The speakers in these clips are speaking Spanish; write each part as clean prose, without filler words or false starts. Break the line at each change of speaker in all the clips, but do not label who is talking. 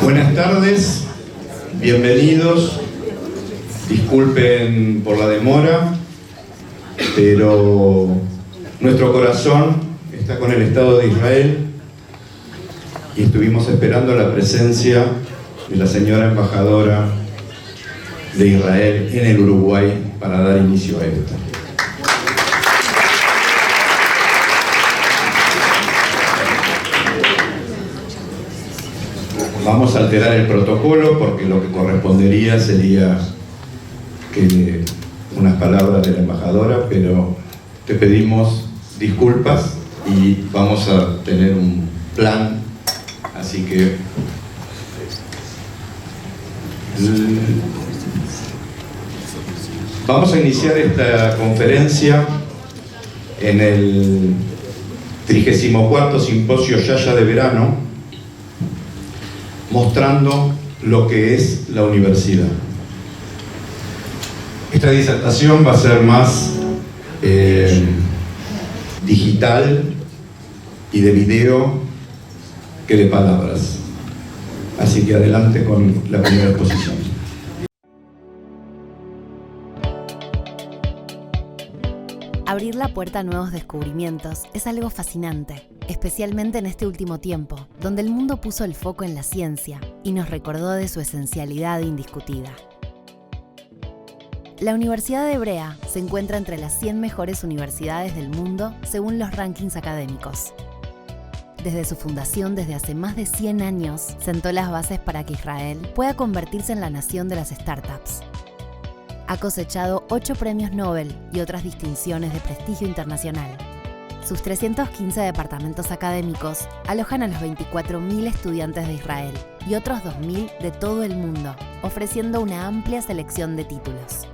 Buenas tardes, bienvenidos. Disculpen por la demora, pero nuestro corazón está con el Estado de Israel y estuvimos esperando la presencia de la señora embajadora de Israel en el Uruguay para dar inicio a esto. Vamos a alterar el protocolo porque lo que correspondería sería que unas palabras de la embajadora, pero te pedimos disculpas y vamos a tener un plan, así que vamos a iniciar esta conferencia en el 34º Simposio Yaya de Verano, mostrando lo que es la universidad. Esta disertación va a ser más digital y de video que de palabras. Así que adelante con la primera exposición.
Abrir la puerta a nuevos descubrimientos es algo fascinante, especialmente en este último tiempo, donde el mundo puso el foco en la ciencia y nos recordó de su esencialidad indiscutida. La Universidad de Hebrea se encuentra entre las 100 mejores universidades del mundo según los rankings académicos. Desde su fundación, desde hace más de 100 años, sentó las bases para que Israel pueda convertirse en la nación de las startups. Ha cosechado 8 premios Nobel y otras distinciones de prestigio internacional. Sus 315 departamentos académicos alojan a los 24.000 estudiantes de Israel y otros 2.000 de todo el mundo, ofreciendo una amplia selección de títulos.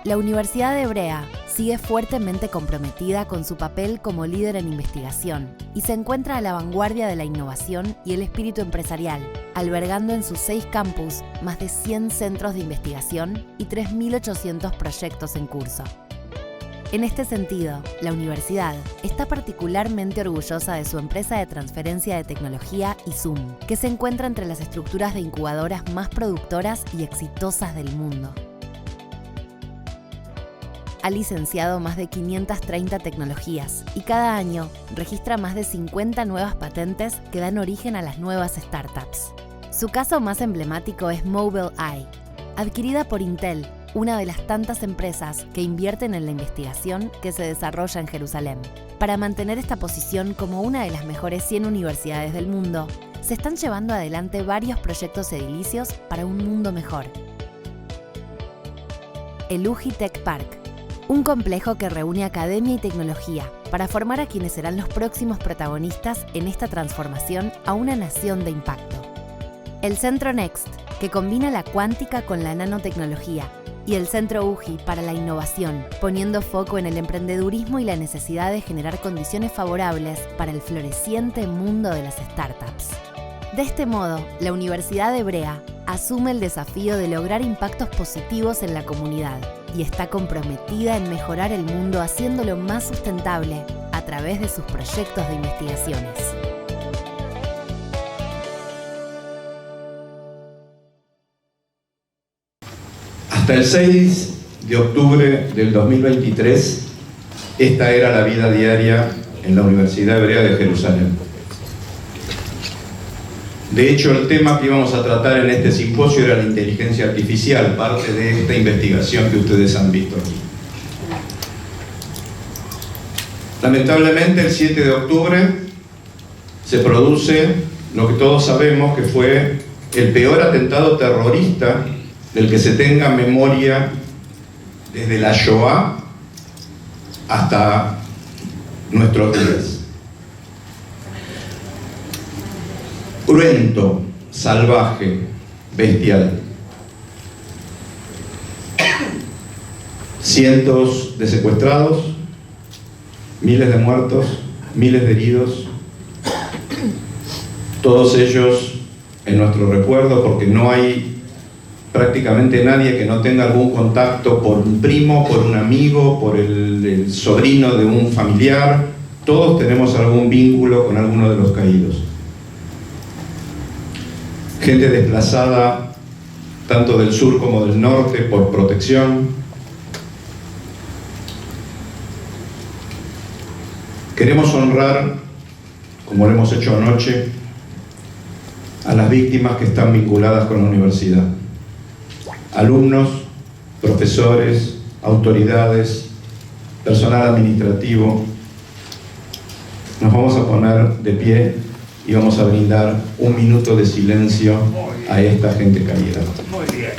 La Universidad de Hebrea sigue fuertemente comprometida con su papel como líder en investigación y se encuentra a la vanguardia de la innovación y el espíritu empresarial, albergando en sus 6 campus más de 100 centros de investigación y 3.800 proyectos en curso. En este sentido, la universidad está particularmente orgullosa de su empresa de transferencia de tecnología ISUM, que se encuentra entre las estructuras de incubadoras más productoras y exitosas del mundo. Ha licenciado más de 530 tecnologías y cada año registra más de 50 nuevas patentes que dan origen a las nuevas startups. Su caso más emblemático es Mobileye, adquirida por Intel, una de las tantas empresas que invierten en la investigación que se desarrolla en Jerusalén. Para mantener esta posición como una de las mejores 100 universidades del mundo, se están llevando adelante varios proyectos edilicios para un mundo mejor. El UJI Tech Park, un complejo que reúne academia y tecnología para formar a quienes serán los próximos protagonistas en esta transformación a una nación de impacto. El Centro Next, que combina la cuántica con la nanotecnología, y el Centro UJI para la innovación, poniendo foco en el emprendedurismo y la necesidad de generar condiciones favorables para el floreciente mundo de las startups. De este modo, la Universidad de Hebrea asume el desafío de lograr impactos positivos en la comunidad y está comprometida en mejorar el mundo haciéndolo más sustentable a través de sus proyectos de investigaciones.
Hasta el 6 de octubre del 2023, esta era la vida diaria en la Universidad Hebrea de Jerusalén. De hecho, el tema que íbamos a tratar en este simposio era la inteligencia artificial, parte de esta investigación que ustedes han visto aquí. Lamentablemente, el 7 de octubre se produce lo que todos sabemos que fue el peor atentado terrorista del que se tenga memoria desde la Shoah hasta nuestros días. Cruento, salvaje, bestial. Cientos de secuestrados, miles de muertos, miles de heridos, todos ellos en nuestro recuerdo, porque no hay prácticamente nadie que no tenga algún contacto por un primo, por un amigo, por el sobrino de un familiar. Todos tenemos algún vínculo con alguno de los caídos. gente desplazada tanto del sur como del norte por protección. Queremos honrar, como lo hemos hecho anoche, a las víctimas que están vinculadas con la universidad. Alumnos, profesores, autoridades, personal administrativo. Nos vamos a poner de pie y vamos a brindar un minuto de silencio a esta gente caída.
Muy bien.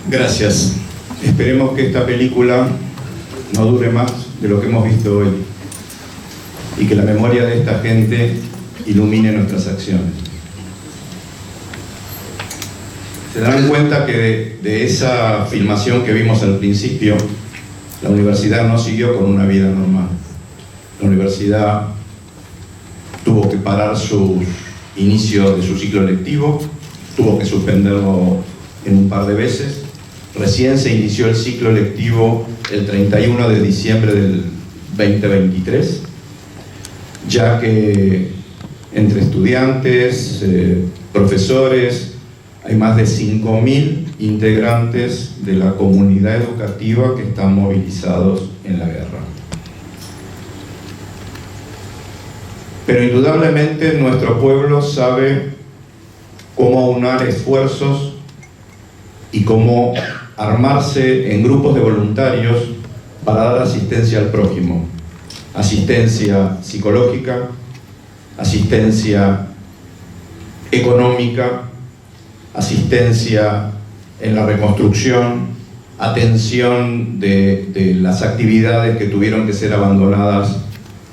Gracias. Esperemos que esta película no dure más de lo que hemos visto hoy y que la memoria de esta gente ilumine nuestras acciones. Se darán cuenta que de esa filmación que vimos al principio, la universidad no siguió con una vida normal. La universidad tuvo que parar su inicio de su ciclo lectivo, tuvo que suspenderlo en un par de veces. Recién se inició el ciclo lectivo el 31 de diciembre del 2023, ya que entre estudiantes, profesores, hay más de 5.000 integrantes de la comunidad educativa que están movilizados en la guerra. Pero indudablemente nuestro pueblo sabe cómo aunar esfuerzos y cómo armarse en grupos de voluntarios para dar asistencia al prójimo. Asistencia psicológica, asistencia económica, asistencia en la reconstrucción, atención de las actividades que tuvieron que ser abandonadas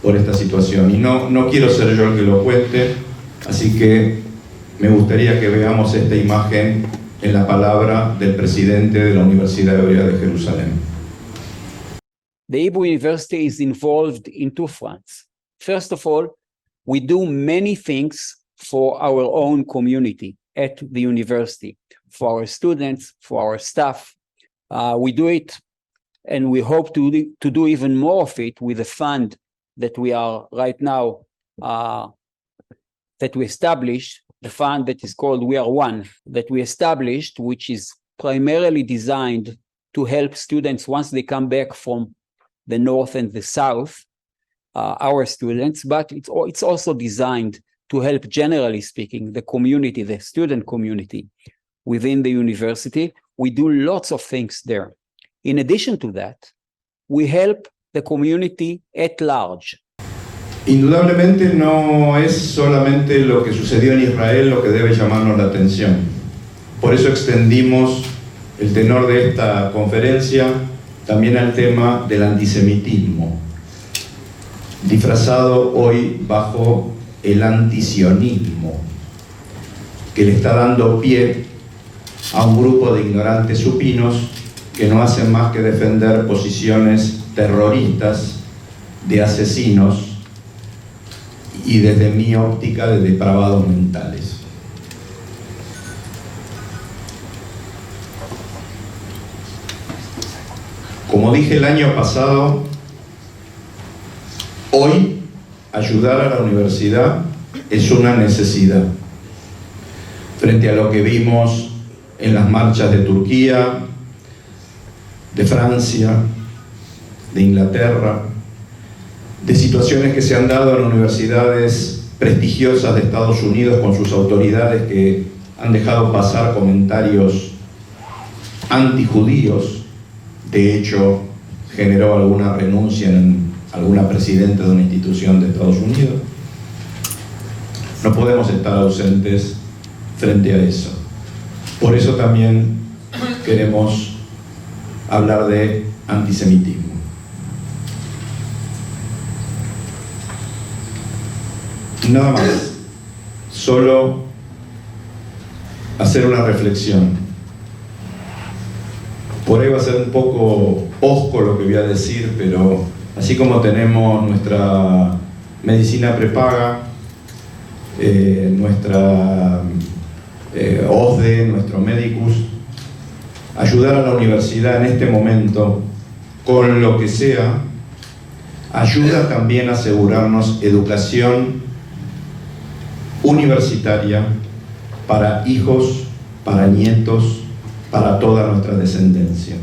por esta situación. Y no quiero ser yo el que lo cuente, así que me gustaría que veamos esta imagen en la palabra del presidente de la Universidad Hebrea de Jerusalén.
The Hebrew University is involved in two fronts. First of all, we do many things for our own community at the university, for our students, for our staff. We do it, and we hope to do even more of it with the fund that we are right now, that we established, the fund that is called We Are One, that we established, which is primarily designed to help students once they come back from the North and the South, our students, but it's also designed to help, generally speaking, the community, the student community within the university. We do lots of things there. In addition to that, we help the community at large.
Indudablemente no es solamente lo que sucedió en Israel lo que debe llamarnos la atención. Por eso extendimos el tenor de esta conferencia también al tema del antisemitismo, disfrazado hoy bajo el antisionismo, que le está dando pie a un grupo de ignorantes supinos que no hacen más que defender posiciones terroristas de asesinos y desde mi óptica de depravados mentales. Como dije el año pasado, hoy ayudar a la universidad es una necesidad. Frente a lo que vimos en las marchas de Turquía, de Francia, de Inglaterra, de situaciones que se han dado en universidades prestigiosas de Estados Unidos con sus autoridades que han dejado pasar comentarios antijudíos. De hecho, generó alguna renuncia en alguna presidenta de una institución de Estados Unidos. No podemos estar ausentes frente a eso. Por eso también queremos hablar de antisemitismo. Nada más, solo hacer una reflexión. Por ahí va a ser un poco hosco lo que voy a decir, pero así como tenemos nuestra medicina prepaga, nuestra OSDE, nuestro Medicus, ayudar a la universidad en este momento con lo que sea, ayuda también a asegurarnos educación universitaria para hijos, para nietos, para toda nuestra descendencia.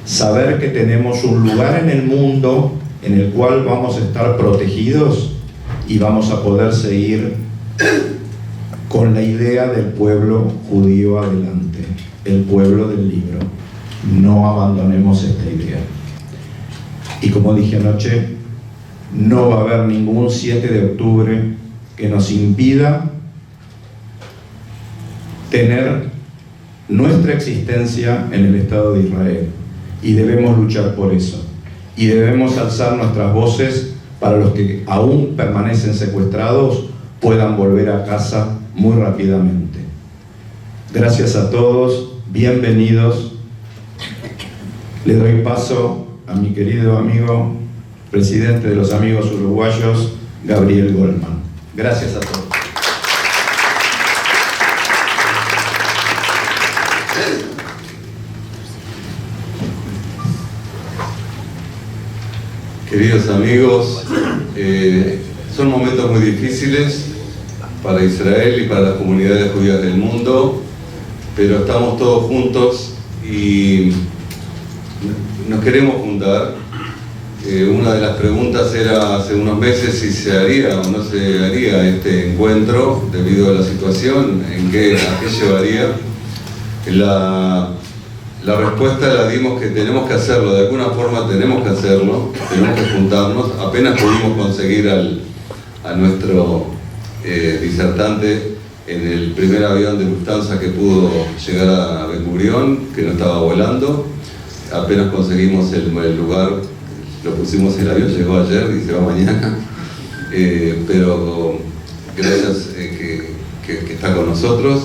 Saber que tenemos un lugar en el mundo en el cual vamos a estar protegidos y vamos a poder seguir con la idea del pueblo judío adelante, el pueblo del libro. No abandonemos esta idea. Y como dije anoche, no va a haber ningún 7 de octubre que nos impida tener nuestra existencia en el Estado de Israel. Y debemos luchar por eso. Y debemos alzar nuestras voces para los que aún permanecen secuestrados puedan volver a casa muy rápidamente. Gracias a todos, bienvenidos. Le doy paso a mi querido amigo, presidente de los Amigos Uruguayos, Gabriel Goldman. Gracias a todos.
Queridos amigos, son momentos muy difíciles para Israel y para las comunidades judías del mundo, pero estamos todos juntos y nos queremos juntar. Una de las preguntas era hace unos meses si se haría o no se haría este encuentro debido a la situación, a qué llevaría. La respuesta la dimos que tenemos que hacerlo, de alguna forma tenemos que hacerlo, tenemos que juntarnos. Apenas pudimos conseguir a nuestro disertante en el primer avión de Lufthansa que pudo llegar a Ben Gurión, que no estaba volando. Apenas conseguimos el lugar, lo pusimos en el avión, llegó ayer y se va mañana. Pero gracias que está con nosotros.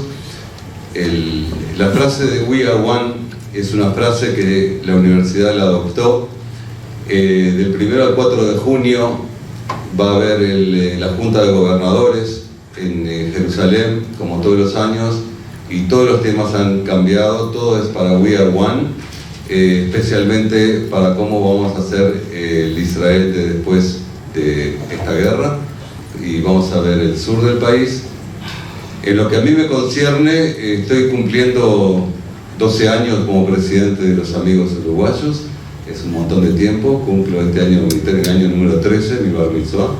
La frase de We Are One es una frase que la universidad la adoptó. Del 1 al 4 de junio va a haber la Junta de Gobernadores en Jerusalén, como todos los años, y todos los temas han cambiado. Todo es para We Are One, especialmente para cómo vamos a hacer el Israel después de esta guerra, y vamos a ver el sur del país. En lo que a mí me concierne, estoy cumpliendo 12 años como presidente de los Amigos Uruguayos. Es un montón de tiempo. Cumplo este año el año número 13, mi bar mitzvah.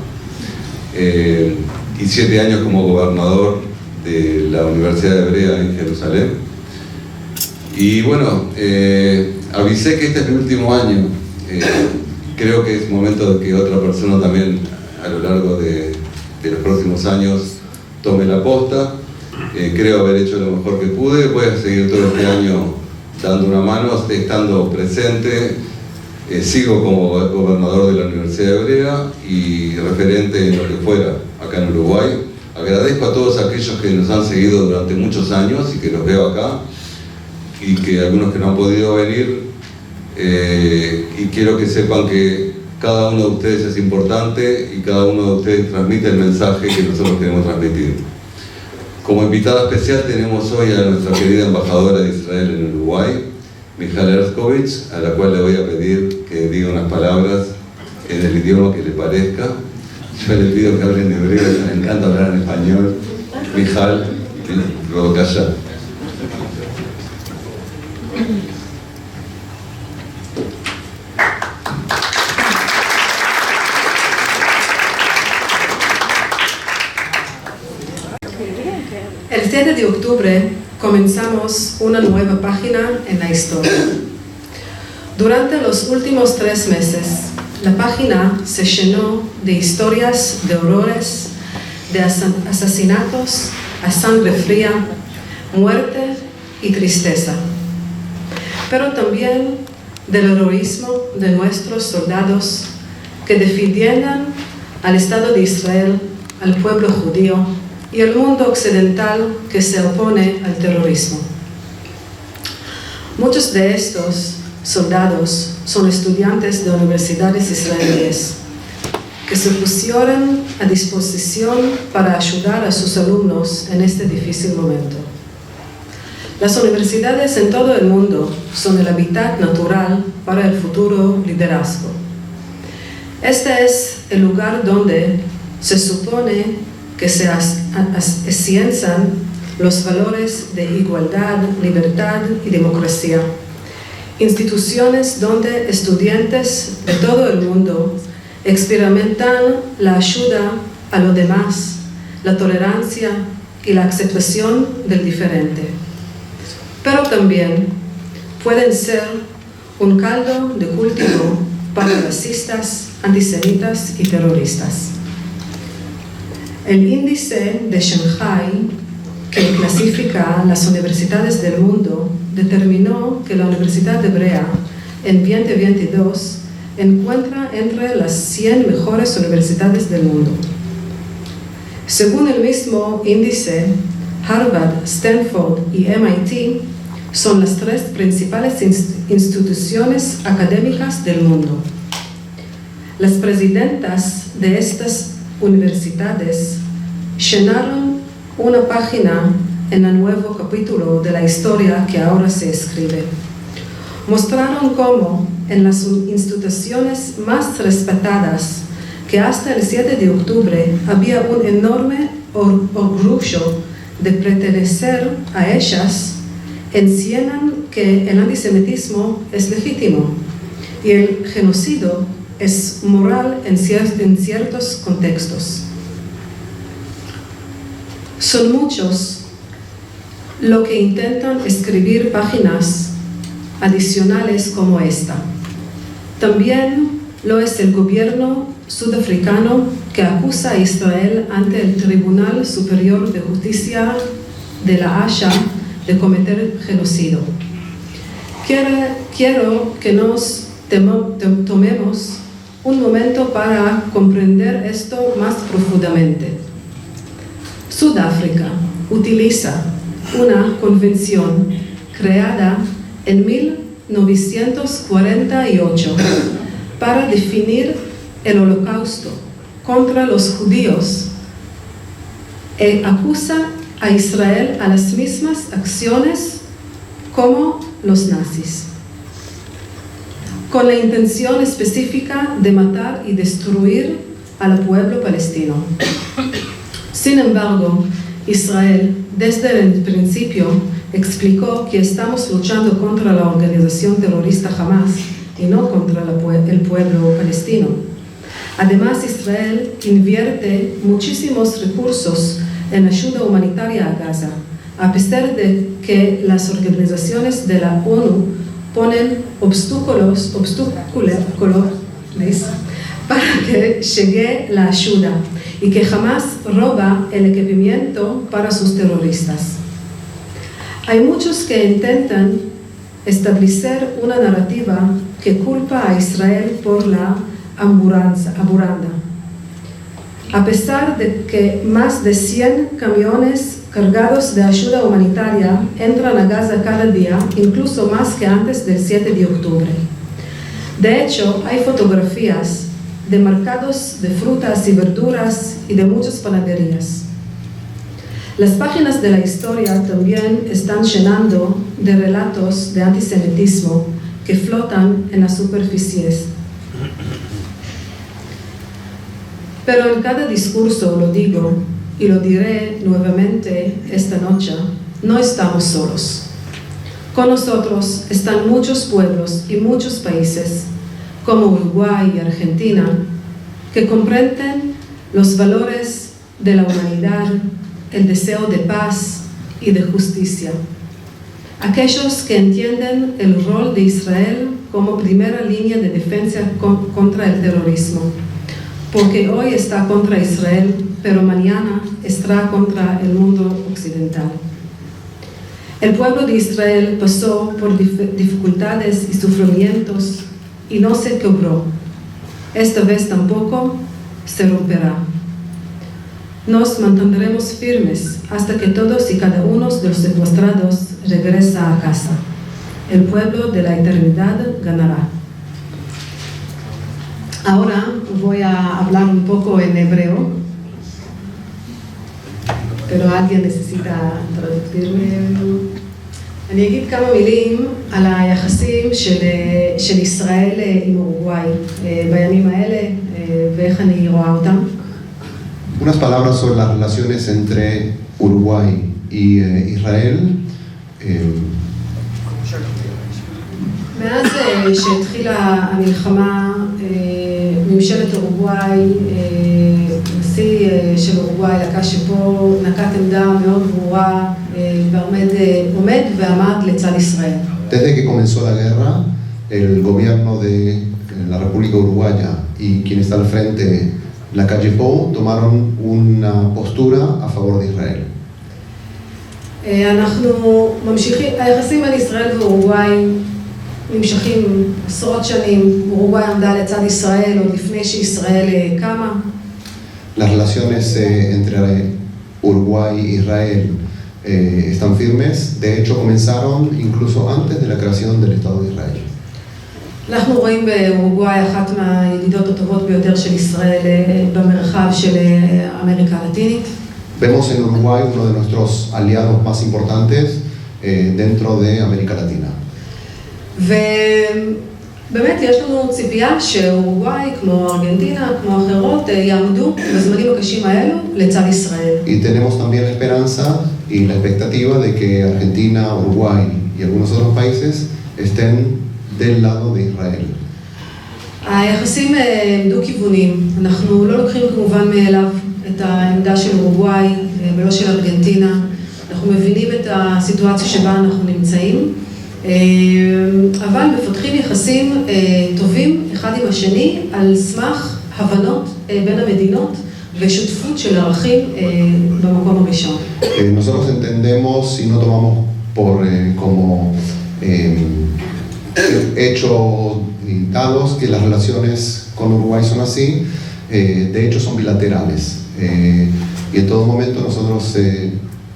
Y 7 años como gobernador de la Universidad Hebrea en Jerusalén. Y bueno, avisé que este es mi último año. Creo que es momento de que otra persona también a lo largo de los próximos años tome la posta. Creo haber hecho lo mejor que pude. Voy a seguir todo este año dando una mano, estando presente. Sigo como gobernador de la Universidad Hebrea y referente en lo que fuera acá en Uruguay. Agradezco a todos aquellos que nos han seguido durante muchos años y que los veo acá, y que algunos que no han podido venir. Y quiero que sepan que cada uno de ustedes es importante y cada uno de ustedes transmite el mensaje que nosotros queremos transmitir. Como invitada especial tenemos hoy a nuestra querida embajadora de Israel en Uruguay, Michal Herzkovich, a la cual le voy a pedir que diga unas palabras en el idioma que le parezca. Yo le pido que hablen en hebreo, me encanta hablar en español. Michal, luego calla.
El 7 de octubre comenzamos una nueva página en la historia. Durante los últimos 3 meses, la página se llenó de historias de horrores, de asesinatos a sangre fría, muerte y tristeza, pero también del heroísmo de nuestros soldados que defendían al Estado de Israel, al pueblo judío y al mundo occidental que se opone al terrorismo. Muchos de estos soldados son estudiantes de universidades israelíes que se pusieron a disposición para ayudar a sus alumnos en este difícil momento. Las universidades en todo el mundo son el hábitat natural para el futuro liderazgo. Este es el lugar donde se supone que se afianzan los valores de igualdad, libertad y democracia. Instituciones donde estudiantes de todo el mundo experimentan la ayuda a los demás, la tolerancia y la aceptación del diferente. Pero también pueden ser un caldo de cultivo para racistas, antisemitas y terroristas. El índice de Shanghai, que clasifica las universidades del mundo, determinó que la Universidad Hebrea en 2022 encuentra entre las 100 mejores universidades del mundo. Según el mismo índice, Harvard, Stanford y MIT son las 3 principales instituciones académicas del mundo. Las presidentas de estas universidades llenaron una página en el nuevo capítulo de la historia que ahora se escribe. Mostraron cómo en las instituciones más respetadas, que hasta el 7 de octubre había un enorme orgullo de pertenecer a ellas, enseñan que el antisemitismo es legítimo y el genocidio es moral en ciertos contextos. Son muchos los que intentan escribir páginas adicionales como esta. También lo es el gobierno sudafricano que acusa a Israel ante el Tribunal Superior de Justicia de La Haya de cometer genocidio. Quiero que nos tomemos un momento para comprender esto más profundamente. Sudáfrica utiliza una convención creada en 1948 para definir el Holocausto contra los judíos e acusa a Israel a las mismas acciones como los nazis, con la intención específica de matar y destruir al pueblo palestino. Sin embargo, Israel, desde el principio, explicó que estamos luchando contra la organización terrorista Hamas y no contra el pueblo palestino. Además, Israel invierte muchísimos recursos en ayuda humanitaria a Gaza, a pesar de que las organizaciones de la ONU ponen obstáculos para que llegue la ayuda y que jamás roba el equipamiento para sus terroristas. Hay muchos que intentan establecer una narrativa que culpa a Israel por la hambruna. A pesar de que más de 100 camiones cargados de ayuda humanitaria entran a Gaza cada día, incluso más que antes del 7 de octubre. De hecho, hay fotografías de mercados de frutas y verduras y de muchas panaderías. Las páginas de la historia también están llenando de relatos de antisemitismo que flotan en las superficies. Pero en cada discurso lo digo y lo diré nuevamente esta noche, no estamos solos. Con nosotros están muchos pueblos y muchos países, como Uruguay y Argentina, que comprenden los valores de la humanidad, el deseo de paz, y de justicia. Aquellos que entienden el rol de Israel como primera línea de defensa contra el terrorismo, porque hoy está contra Israel, pero mañana estará contra el mundo occidental. El pueblo de Israel pasó por dificultades y sufrimientos y no se quebró. Esta vez tampoco se romperá. Nos mantendremos firmes hasta que todos y cada uno de los secuestrados regresa a casa. El pueblo de la eternidad ganará. Ahora voy a hablar un poco en hebreo, pero alguien necesita traducirme. אני אגיד כמה מילים על היחסים של ישראל עם אורוגוואי בימים האלה ואיך אני רואה אותם.
Unas palabras sobre las relaciones entre Uruguay y Israel.
מאז שהתחילה המלחמה, ממשלת אורוגוואי, נשיא של אורוגוואי לקש שפה נקט עמדה מאוד ברורה ועומד ועמד לצד ישראל.
Desde que comenzó la guerra, el gobierno de la República Uruguaya y quien está al frente, la calle Pou, tomaron una postura a favor de Israel.
אנחנו ממשיכים, היחסים בין ישראל ואורוגוואי נמשכים עשרות שנים. אורוגוואי עמדה לצד ישראל עוד לפני שישראל קמה.
Las relaciones entre Uruguay e Israel están firmes. De hecho, comenzaron incluso antes de la creación del Estado de Israel.
אנחנו רואים באורוגוואי אחת מהידידות הטובות ביותר של ישראל במרחב של אמריקה הלטינית.
Vemos en Uruguay uno de nuestros aliados más importantes dentro de América Latina.
ובאמת יש לנו ציפייה שאורוגוואי, כמו ארגנטינה, כמו אחרות, יעמדו בזמנים הקשים האלו לצד ישראל.
Y tenemos también la esperanza y la expectativa de que Argentina, Uruguay y algunos otros países estén del lado de Israel.
היחסים הם דו-כיוונים. אנחנו לא לוקחים כמובן מאליו את העמדה של אורוגוואי ולא של ארגנטינה. אנחנו מבינים את הסיטואציה שבה אנחנו נמצאים, אבל מפתחים יחסים טובים אחד עם השני על סמך הבנות בין המדינות ושותפות של ערכים במקום הראשון.
Nosotros entendemos y no tomamos por como hecho dados que las relaciones con Uruguay son así, de hecho son bilaterales. Y en todo momento nosotros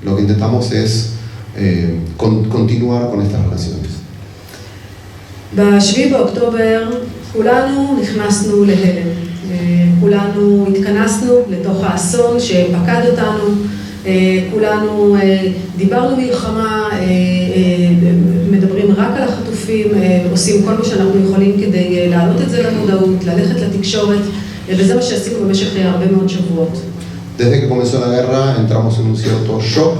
lo que intentamos es continuar con estas relaciones.
ב-7 באוקטובר כולנו נכנסנו להלם, כולנו התכנסנו לתוך האסון שפקד אותנו, כולנו דיברנו מלחמה, מדברים רק על החטופים, עושים כל מה שאנחנו יכולים כדי להעלות את זה למודעות, ללכת לתקשורת, וזה מה שעשינו במשך הרבה מאוד שבועות.
Desde que comenzó la guerra entramos en un cierto shock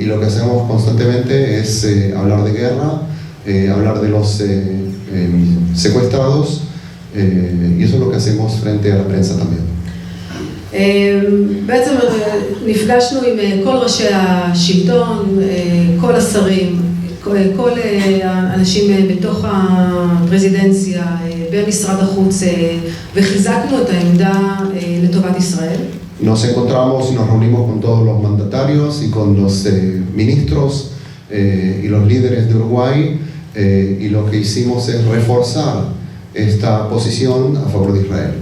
y lo que hacemos constantemente es hablar de guerra, hablar de los secuestrados y eso es lo que hacemos frente a la prensa también.
בעצם נפגשנו עם כל ראשי השלטון, כל השרים, כל האנשים בתוך הפרזידנציה, במשרד החוץ, וחיזקנו את העמדה לטובת ישראל.
Nos encontramos y nos reunimos con todos los mandatarios y con los ministros y los líderes de Uruguay y lo que hicimos es reforzar esta posición a favor de Israel.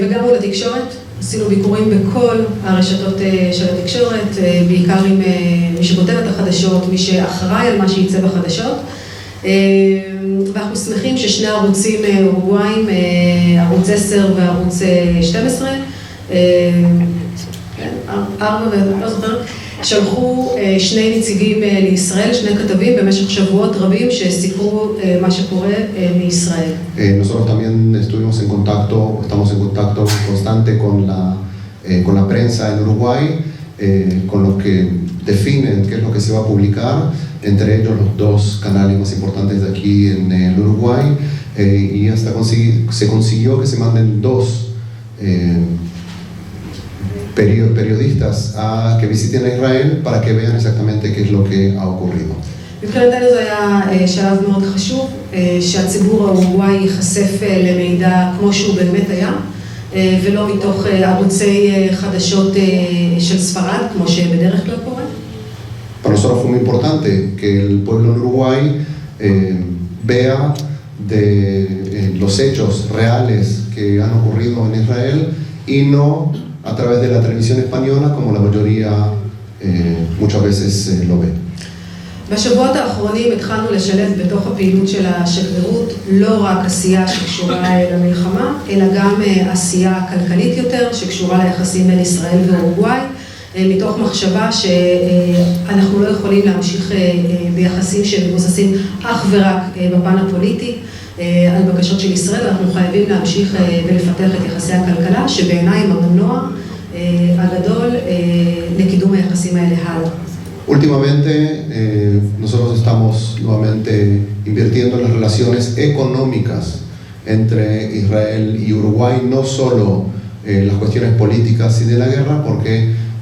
וגם מול התקשורת, עשינו ביקורים בכל הרשתות של התקשורת, בעיקר עם מי שכותב את החדשות, מי שאחראי על מה שייצא בחדשות, ואנחנו שמחים ששני ערוצים אורוגוואים, ערוץ 10 וערוץ 12, 4 ולא זוכרת, שלחו שני נציגים לישראל, שני כתבים במשך שבועות רבים שסיפרו מה שקורה מישראל.
Nosotros también estamos en contacto constante con la prensa en Uruguay, con los que definen qué es lo que se va a publicar, entre ellos los dos canales más importantes de aquí en el Uruguay, y hasta se consiguió que se manden dos periodistas que visiten a Israel para que vean exactamente qué es lo que ha ocurrido.
מבחינתנו זה היה שלב מאוד חשוב, שהציבור האורוגוואי ייחשף למידע כמו שהוא באמת היה, ולא מתוך ערוצי חדשות של ספרד, כמו שבדרך כלל קורה.
Para nosotros fue muy importante que el pueblo en Uruguay vea de los hechos reales que han ocurrido en Israel y no a través de la televisión española como la mayoría muchas veces lo ve.
בשבועות האחרונים התחלנו לשלב בתוך הפעילות של השגרירות לא רק עשייה שקשורה למלחמה, אלא גם עשייה כלכלית יותר שקשורה ליחסים בין ישראל ואורוגוואי, מתוך מחשבה שאנחנו לא יכולים להמשיך ביחסים שמבוססים אך ורק בפן הפוליטי על בקשות של ישראל, אנחנו חייבים להמשיך ולפתח את יחסי הכלכלה, שבעיניי הם המנוע הגדול לקידום היחסים האלה הלאה.
Últimamente nosotros estamos nuevamente invirtiendo en las relaciones económicas entre Israel y Uruguay, no solo las cuestiones políticas y de la guerra, porque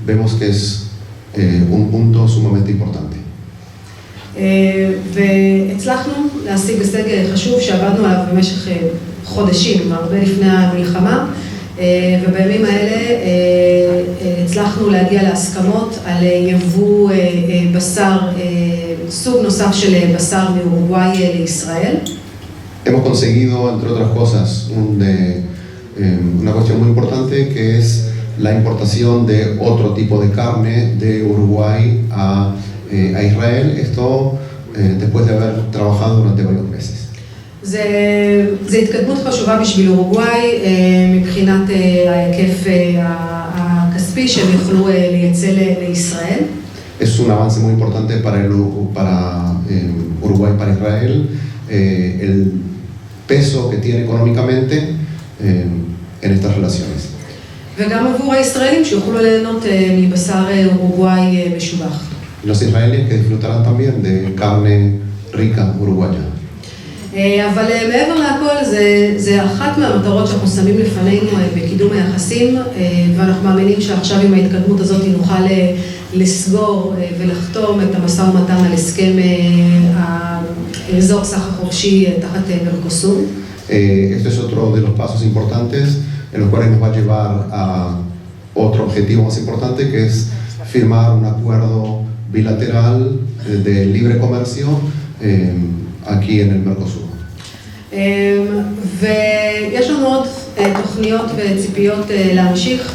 vemos que es un punto sumamente importante.
והצלחנו להשיג הישג חשוב שעבדנו עליו במשך חודשים, הרבה לפני המלחמה, ובימים האלה הצלחנו להגיע להסכמות על יבוא בשר, סוג נוסף של בשר מאורוגוואי לישראל.
Hemos conseguido, entre otras cosas, una cuestión muy importante que es la importación de otro tipo de carne de Uruguay a Israel, esto después de haber trabajado durante varios meses.
זה התקדמות חשובה בשביל אורוגוואי מבחינת ההיקף הכספי שהם יוכלו לייצא לישראל.
Es un avance muy importante para Uruguay, para Israel, el peso que tiene económicamente en estas relaciones.
וגם עבור הישראלים שיוכלו ליהנות מבשר אורוגוואי משובח.
Los israelíes que disfrutarán también de carne rica uruguaya.
אבל מעבר להכל זה אחת מהמטרות שאנחנו שמים לפנינו בקידום היחסים, ואנחנו מאמינים שעכשיו עם ההתקדמות הזאת נוכל לסגור ולחתום את המשא ומתן על הסכם האזור סחר חופשי תחת מרקוסור.
Este es otro de los pasos importantes en los cuales nos va a llevar a otro objetivo más importante, que es firmar un acuerdo bilateral de libre comercio aquí en el Mercosur.
ויש לנו עוד תוכניות וציפיות להמשיך.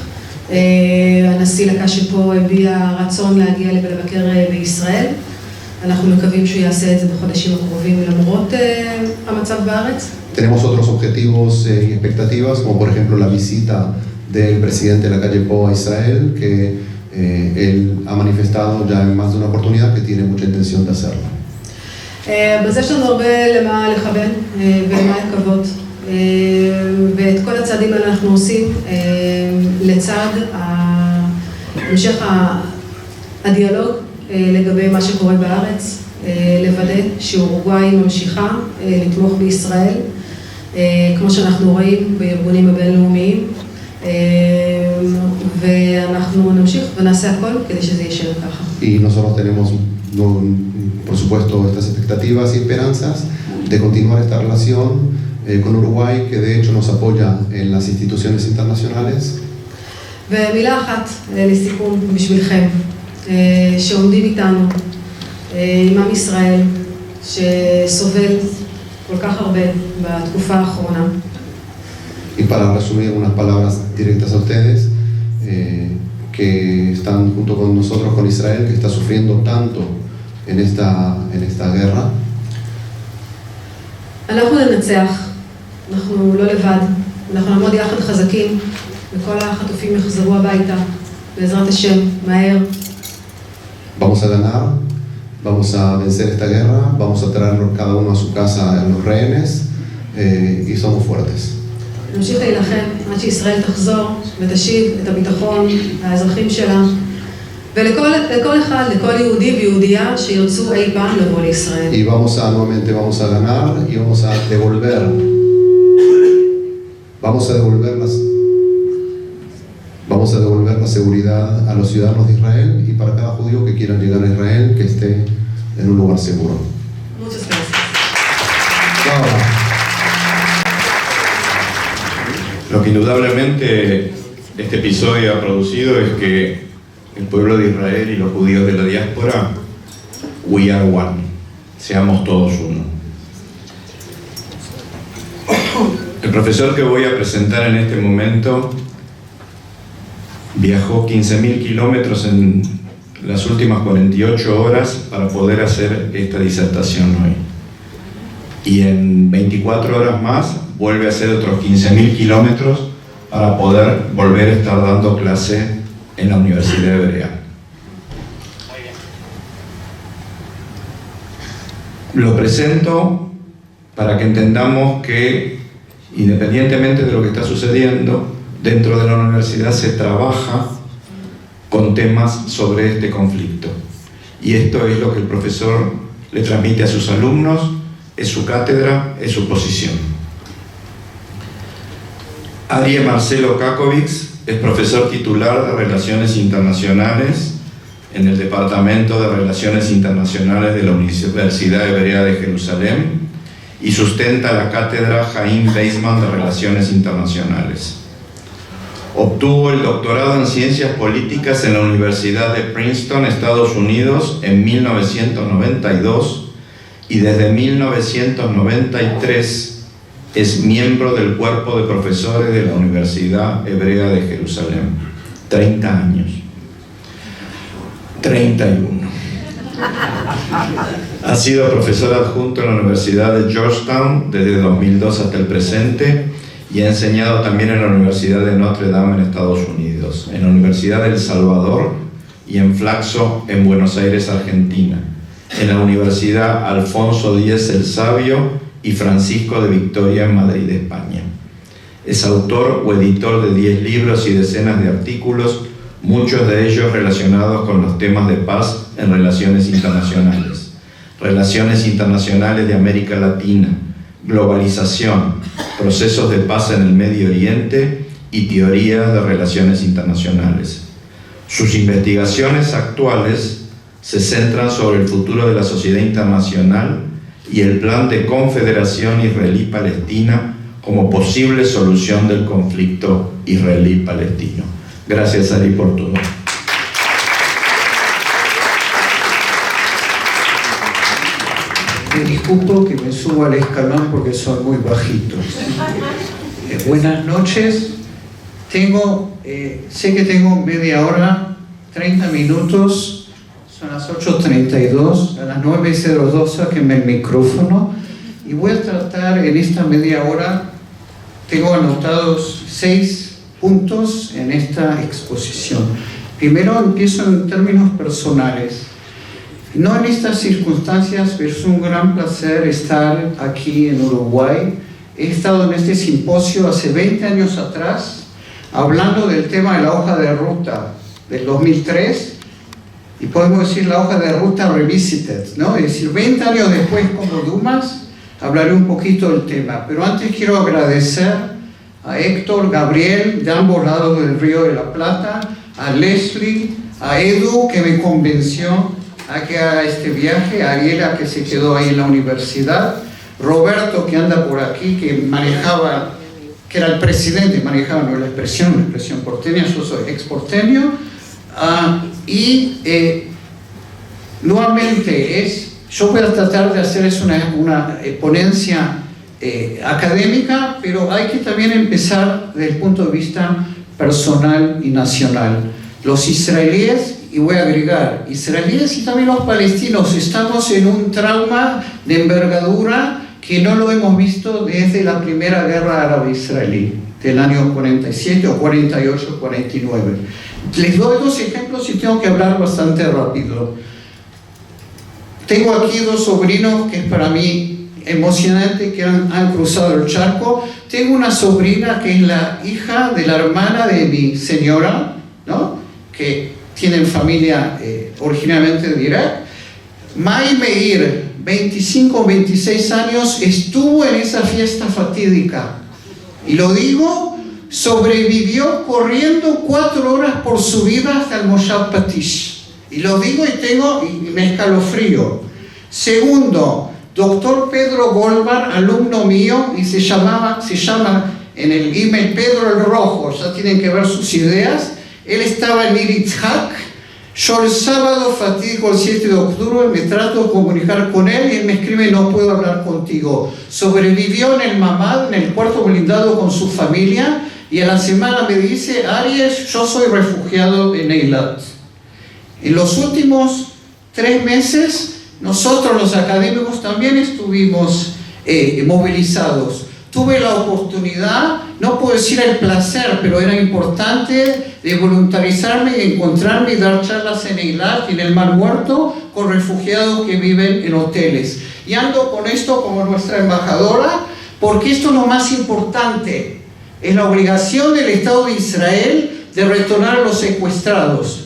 הנשיא לקשי פה הביע רצון להגיע ולבקר בישראל. אנחנו מקווים שהוא יעשה את זה בחודשים הקרובים למרות המצב בארץ.
Tenemos otros objetivos y expectativas, como por ejemplo la visita del presidente Lacalle Pou a Israel, que él ha manifestado ya en más de una oportunidad que tiene mucha intención de hacerlo.
אז יש לנו הרבה למה לכוון ולמה לקוות, ואת כל הצעדים האלה אנחנו עושים לצד המשך הדיאלוג לגבי מה שקורה בארץ, לוודא שאורוגוואי ממשיכה לתמוך בישראל, כמו שאנחנו רואים בארגונים הבינלאומיים, ואנחנו נמשיך ונעשה הכל כדי שזה יישאר ככה.
Y nosotros tenemos, por supuesto, estas expectativas y esperanzas de continuar esta relación con Uruguay, que de hecho nos apoya en las instituciones internacionales.
ומילה אחת לסיכום בשבילכם, שעומדים איתנו, עם עם ישראל, שסובל כל כך הרבה בתקופה האחרונה.
Y para resumir unas palabras directas a ustedes, que están junto con nosotros, con Israel, que está sufriendo tanto en esta guerra.
אנחנו ננצח, אנחנו לא לבד, אנחנו נעמוד יחד חזקים, וכל החטופים יחזרו הביתה, בעזרת השם, מהר.
Vamos a ganar, vamos a vencer esta guerra, vamos a traer cada uno a su casa a los rehenes, y somos fuertes.
נמשיך להילחם עד שישראל תחזור ותשיב את הביטחון לאזרחים שלה, ולכל אחד, לכל יהודי ויהודייה שירצו אי פעם לבוא לישראל.
Y nuevamente vamos a ganar y vamos a devolver seguridad a los ciudadanos de Israel y para cada judío que quiera llegar a Israel, que esté en un lugar seguro.
Muchas gracias.
Lo que indudablemente este episodio ha producido es que el pueblo de Israel y los judíos de la diáspora, we are one, seamos todos uno. El profesor que voy a presentar en este momento viajó 15.000 kilómetros en las últimas 48 horas para poder hacer esta disertación hoy. Y en 24 horas más vuelve a hacer otros 15.000 kilómetros para poder volver a estar dando clase en la Universidad Hebrea. Lo presento para que entendamos que, independientemente de lo que está sucediendo, dentro de la universidad se trabaja con temas sobre este conflicto. Y esto es lo que el profesor le transmite a sus alumnos, es su cátedra, es su posición. Arie Marcelo Kakovich es profesor titular de Relaciones Internacionales en el Departamento de Relaciones Internacionales de la Universidad Hebrea de Jerusalén y sustenta la cátedra Chaim Weizmann de Relaciones Internacionales. Obtuvo el doctorado en Ciencias Políticas en la Universidad de Princeton, Estados Unidos, en 1992 y desde 1993 es miembro del cuerpo de profesores de la Universidad Hebrea de Jerusalén. 30 años. 31. Ha sido profesor adjunto en la Universidad de Georgetown desde 2002 hasta el presente y ha enseñado también en la Universidad de Notre Dame en Estados Unidos, en la Universidad de El Salvador y en Flaxo en Buenos Aires, Argentina, en la Universidad Alfonso X el Sabio y Francisco de Victoria en Madrid, España. Es autor o editor de 10 libros y decenas de artículos, muchos de ellos relacionados con los temas de paz en relaciones internacionales, relaciones internacionales de América Latina, globalización, procesos de paz en el Medio Oriente y teoría de relaciones internacionales. Sus investigaciones actuales se centran sobre el futuro de la sociedad internacional y el plan de confederación israelí-palestina como posible solución del conflicto israelí-palestino. Gracias, Ari, por todo.
Me disculpo que me subo al escalón porque son muy bajitos. Buenas noches. Sé que tengo media hora, 30 minutos. Son las 8:32, a las 9:02 sáquenme el micrófono y voy a tratar en esta media hora, tengo anotados 6 puntos en esta exposición. Primero empiezo en términos personales. No en estas circunstancias, pero es un gran placer estar aquí en Uruguay. He estado en este simposio hace 20 años atrás, hablando del tema de la hoja de ruta del 2003, y podemos decir la hoja de ruta revisited, ¿no? Es decir, 20 años después, como Dumas, hablaré un poquito del tema. Pero antes quiero agradecer a Héctor, Gabriel, de ambos lados del Río de la Plata, a Leslie, a Edu, que me convenció a que haga este viaje, a Ariela, que se quedó ahí en la universidad, Roberto, que anda por aquí, que manejaba, que era el presidente, manejaba no la expresión porteña, yo soy ex porteño, nuevamente yo voy a tratar de hacer una ponencia académica, pero hay que también empezar desde el punto de vista personal y nacional. Los israelíes, y voy a agregar, israelíes y también los palestinos, estamos en un trauma de envergadura que no lo hemos visto desde la primera guerra árabe-israelí, del año 47 o 48, 49. Les doy 2 ejemplos y tengo que hablar bastante rápido. Tengo aquí 2 sobrinos que es para mí emocionante, que han cruzado el charco. Tengo una sobrina que es la hija de la hermana de mi señora, ¿no? Que tienen familia originalmente de Irak. May Meir, 25 o 26 años, estuvo en esa fiesta fatídica. Y lo digo sobrevivió corriendo 4 horas por su vida hasta el Moshav Patish. Y lo digo y me escalofrío. Segundo, doctor Pedro Goldbar, alumno mío, y se llama en el email Pedro el Rojo, ya tienen que ver sus ideas. Él estaba en Nir Yitzhak. Yo el sábado fatídico, el 7 de octubre, me trato de comunicar con él y él me escribe: no puedo hablar contigo. Sobrevivió en el Mamad, en el cuarto blindado con su familia, y a la semana me dice: Aries, yo soy refugiado en Eilat. En los últimos 3 meses, nosotros los académicos también estuvimos movilizados. Tuve la oportunidad, no puedo decir el placer, pero era importante, de voluntarizarme y encontrarme y dar charlas en Eilat y en el Mar Muerto con refugiados que viven en hoteles. Y ando con esto como nuestra embajadora, porque esto es lo más importante. Es la obligación del Estado de Israel de retornar a los secuestrados.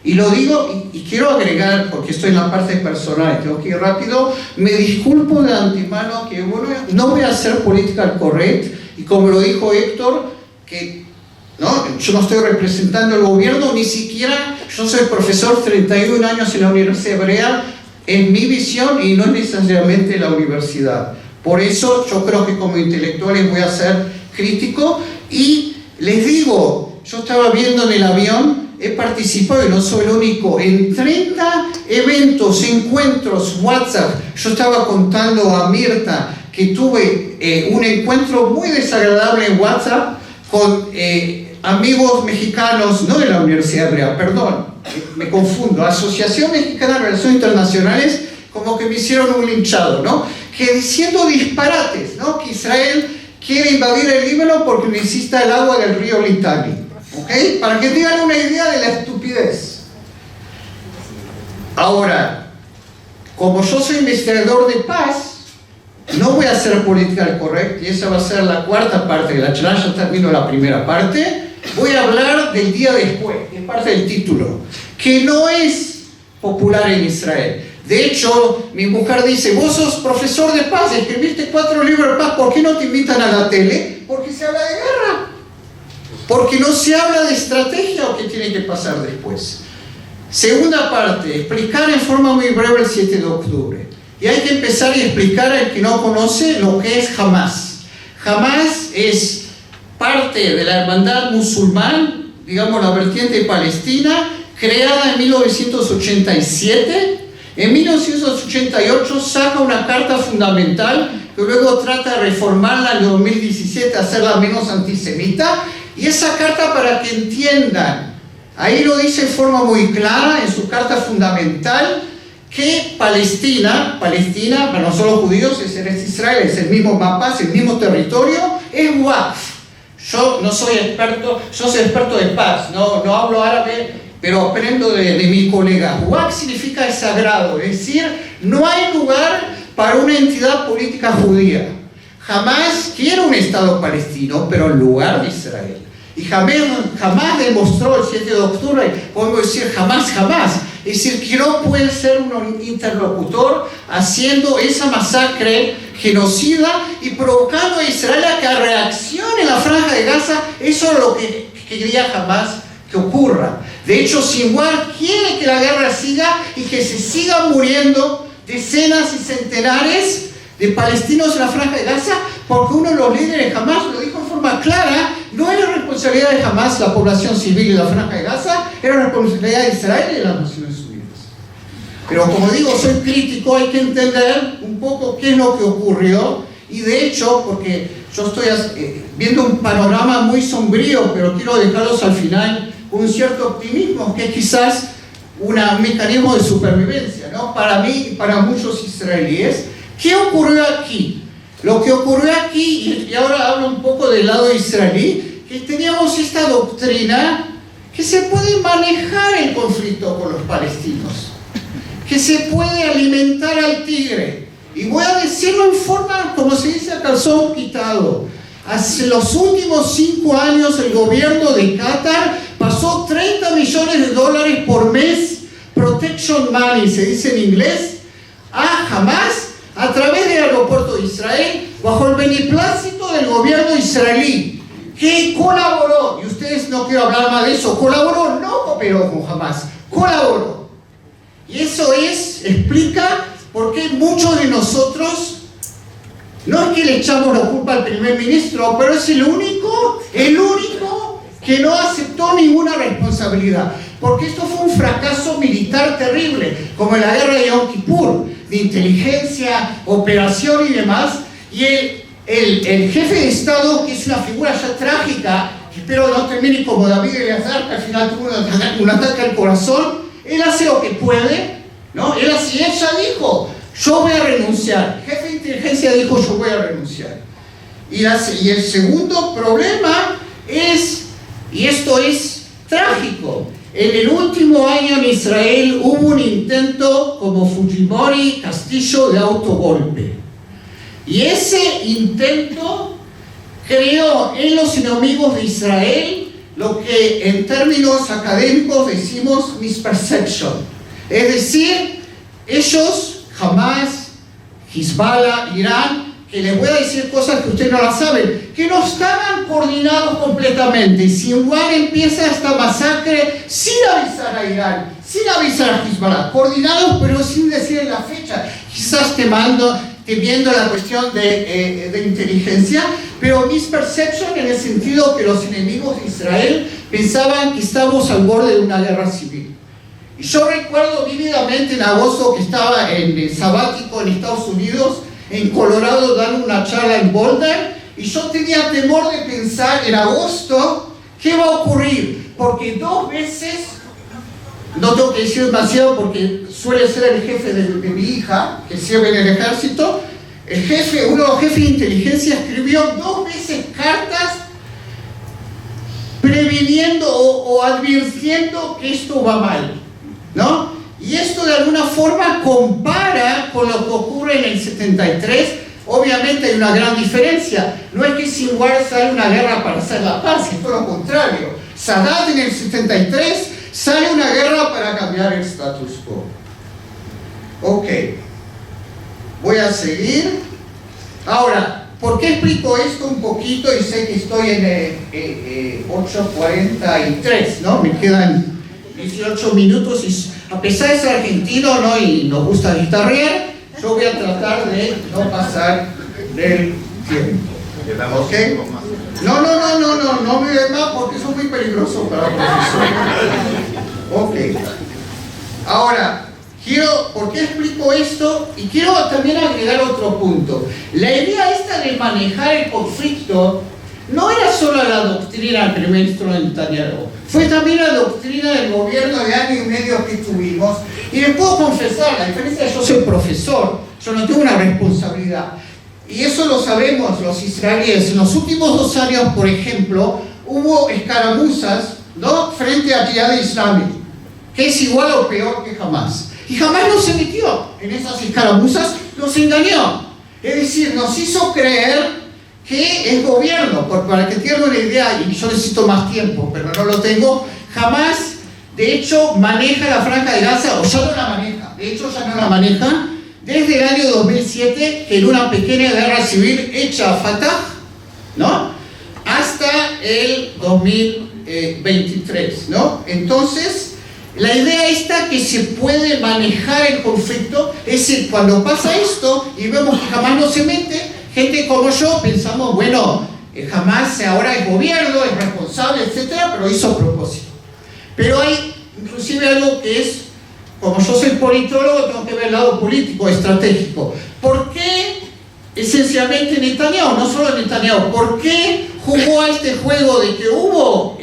Y lo digo, y quiero agregar, porque estoy en la parte personal y tengo que ir rápido, me disculpo de antemano que no voy a hacer political correct, y como lo dijo Héctor, que yo no estoy representando el gobierno, ni siquiera yo soy profesor 31 años en la Universidad Hebrea, en mi visión y no necesariamente la universidad. Por eso yo creo que como intelectuales voy a ser crítico, y les digo, yo estaba viendo en el avión, he participado, y no soy el único, en 30 eventos, encuentros, WhatsApp. Yo estaba contando a Mirta que tuve un encuentro muy desagradable en WhatsApp con amigos mexicanos, no de la Universidad Hebrea, perdón, me confundo, Asociación Mexicana de Relaciones Internacionales, como que me hicieron un linchado, ¿no? Que diciendo disparates, ¿no? Que Israel quiere invadir el Líbano porque necesita el agua del río Litani. ¿Okay? Para que tengan una idea de la estupidez. Ahora, como yo soy investigador de paz, no voy a hacer political correct, y esa va a ser la 4ª parte de la charla. Ya termino la primera parte. Voy a hablar del día después, que es parte del título, que no es popular en Israel. De hecho, mi mujer dice: vos sos profesor de paz, escribiste 4 libros de paz, ¿por qué no te invitan a la tele? Porque se habla de guerra. Porque no se habla de estrategia o qué tiene que pasar después. Segunda parte, explicar en forma muy breve el 7 de octubre. Y hay que empezar y explicar al que no conoce lo que es Hamas. Hamas es parte de la hermandad musulmán, digamos la vertiente palestina, creada en 1987. En 1988 saca una carta fundamental que luego trata de reformarla en 2017, hacerla menos antisemita. Y esa carta, para que entiendan, ahí lo dice en forma muy clara en su carta fundamental, que Palestina, para nosotros los judíos es Israel, es el mismo mapa, es el mismo territorio, es Waqf. Yo no soy experto, yo soy experto de paz, no hablo árabe, pero aprendo de mis colegas. Waqf significa es sagrado, es decir, no hay lugar para una entidad política judía. Jamás quiere un Estado palestino, pero en lugar de Israel. Y jamás demostró el 7 de octubre, podemos decir jamás, es decir, que no puede ser un interlocutor haciendo esa masacre genocida y provocando a Israel a que reaccione en la Franja de Gaza. Eso es lo que quería jamás que ocurra. De hecho, Sinwar quiere que la guerra siga y que se sigan muriendo decenas y centenares de palestinos en la Franja de Gaza, porque uno de los líderes Hamas lo dijo en forma clara: no era responsabilidad de Hamas la población civil de la Franja de Gaza, era responsabilidad de Israel y de las Naciones Unidas. Pero como digo, soy crítico, hay que entender un poco qué es lo que ocurrió, y de hecho, porque yo estoy viendo un panorama muy sombrío, pero quiero dejarlos al final con un cierto optimismo, que es quizás un mecanismo de supervivencia, ¿no? Para mí y para muchos israelíes. ¿Qué ocurrió aquí? Lo que ocurrió aquí, y ahora hablo un poco del lado israelí, que teníamos esta doctrina que se puede manejar el conflicto con los palestinos, que se puede alimentar al tigre. Y voy a decirlo en forma, como se dice, a calzón quitado. Hace los últimos 5 años el gobierno de Qatar pasó $30 millones por mes, protection money, se dice en inglés, a Hamas, a través del aeropuerto de Israel, bajo el beneplácito del gobierno israelí, que colaboró, y ustedes no quiero hablar más de eso, colaboró, no cooperó con Hamas, colaboró. Y eso explica por qué muchos de nosotros, no es que le echamos la culpa al primer ministro, pero es el único que no aceptó ninguna responsabilidad. Porque esto fue un fracaso militar terrible, como en la guerra de Yom Kippur, de inteligencia, operación y demás. Y el jefe de Estado, que es una figura ya trágica, que espero no termine como David Eleazar, que al final tuvo un ataque al corazón, él hace lo que puede, ¿no? Él ya dijo, yo voy a renunciar. El jefe de inteligencia dijo, yo voy a renunciar. Y el segundo problema es, y esto es trágico, en el último año en Israel hubo un intento como Fujimori Castillo de autogolpe. Y ese intento creó en los enemigos de Israel lo que en términos académicos decimos misperception. Es decir, ellos, Hamas, Hezbollah, Irán, que les voy a decir cosas que ustedes no las saben, que no estaban coordinados completamente. Sinwar empieza esta masacre sin avisar a Irán, sin avisar a Hezbollah, coordinados pero sin decir la fecha, quizás temiendo la cuestión de inteligencia, pero misperception en el sentido que los enemigos de Israel pensaban que estábamos al borde de una guerra civil. Y yo recuerdo vívidamente en agosto que estaba en sabático en Estados Unidos, en Colorado, dando una charla en Boulder, y yo tenía temor de pensar en agosto qué va a ocurrir, porque 2 veces, no tengo que decir demasiado porque suele ser el jefe de mi hija, que sirve en el ejército, uno de los jefes de inteligencia escribió 2 veces cartas previniendo o advirtiendo que esto va mal, ¿no? Y esto de alguna forma compara con lo que ocurre en el 73. Obviamente hay una gran diferencia. No es que Sinwar sale una guerra para hacer la paz, es todo lo contrario. Sadat en el 73 sale una guerra para cambiar el status quo. Ok. Voy a seguir. Ahora, ¿por qué explico esto un poquito? Y sé que estoy en 8:43, ¿no? Me quedan 18 minutos y a pesar de ser argentino, ¿no? Y nos gusta guitarrear, yo voy a tratar de no pasar del tiempo. ¿Ok? No me den más porque eso es muy peligroso para el profesor. Ok. Ahora, ¿por qué explico esto? Y quiero también agregar otro punto. La idea esta de manejar el conflicto no era solo la doctrina del primer ministro Netanyahu, fue también la doctrina del gobierno de año y medio que tuvimos. Y les puedo confesar, la diferencia es que yo soy profesor, yo no tengo una responsabilidad. Y eso lo sabemos los israelíes. En los últimos 2 años, por ejemplo, hubo escaramuzas, ¿no?, frente a Jihad Islámico, que es igual o peor que Hamas. Y Hamas no se metió en esas escaramuzas, nos engañó. Es decir, nos hizo creer que es gobierno, para que tengan una idea, y yo necesito más tiempo, pero no lo tengo. Hamas, de hecho, maneja la Franja de Gaza, o ya no la maneja, de hecho ya no la maneja, desde el año 2007, en una pequeña guerra civil hecha a Fatah, ¿no?, hasta el 2023, ¿no? Entonces, la idea esta que se puede manejar el conflicto, es decir, cuando pasa esto y vemos que Hamas no se mete, gente como yo pensamos, bueno, Hamas ahora es gobierno, es responsable, etcétera, pero hizo a propósito. Pero hay inclusive algo que es, como yo soy politólogo, tengo que ver el lado político, estratégico. ¿Por qué esencialmente Netanyahu, no solo Netanyahu, por qué jugó a este juego de que hubo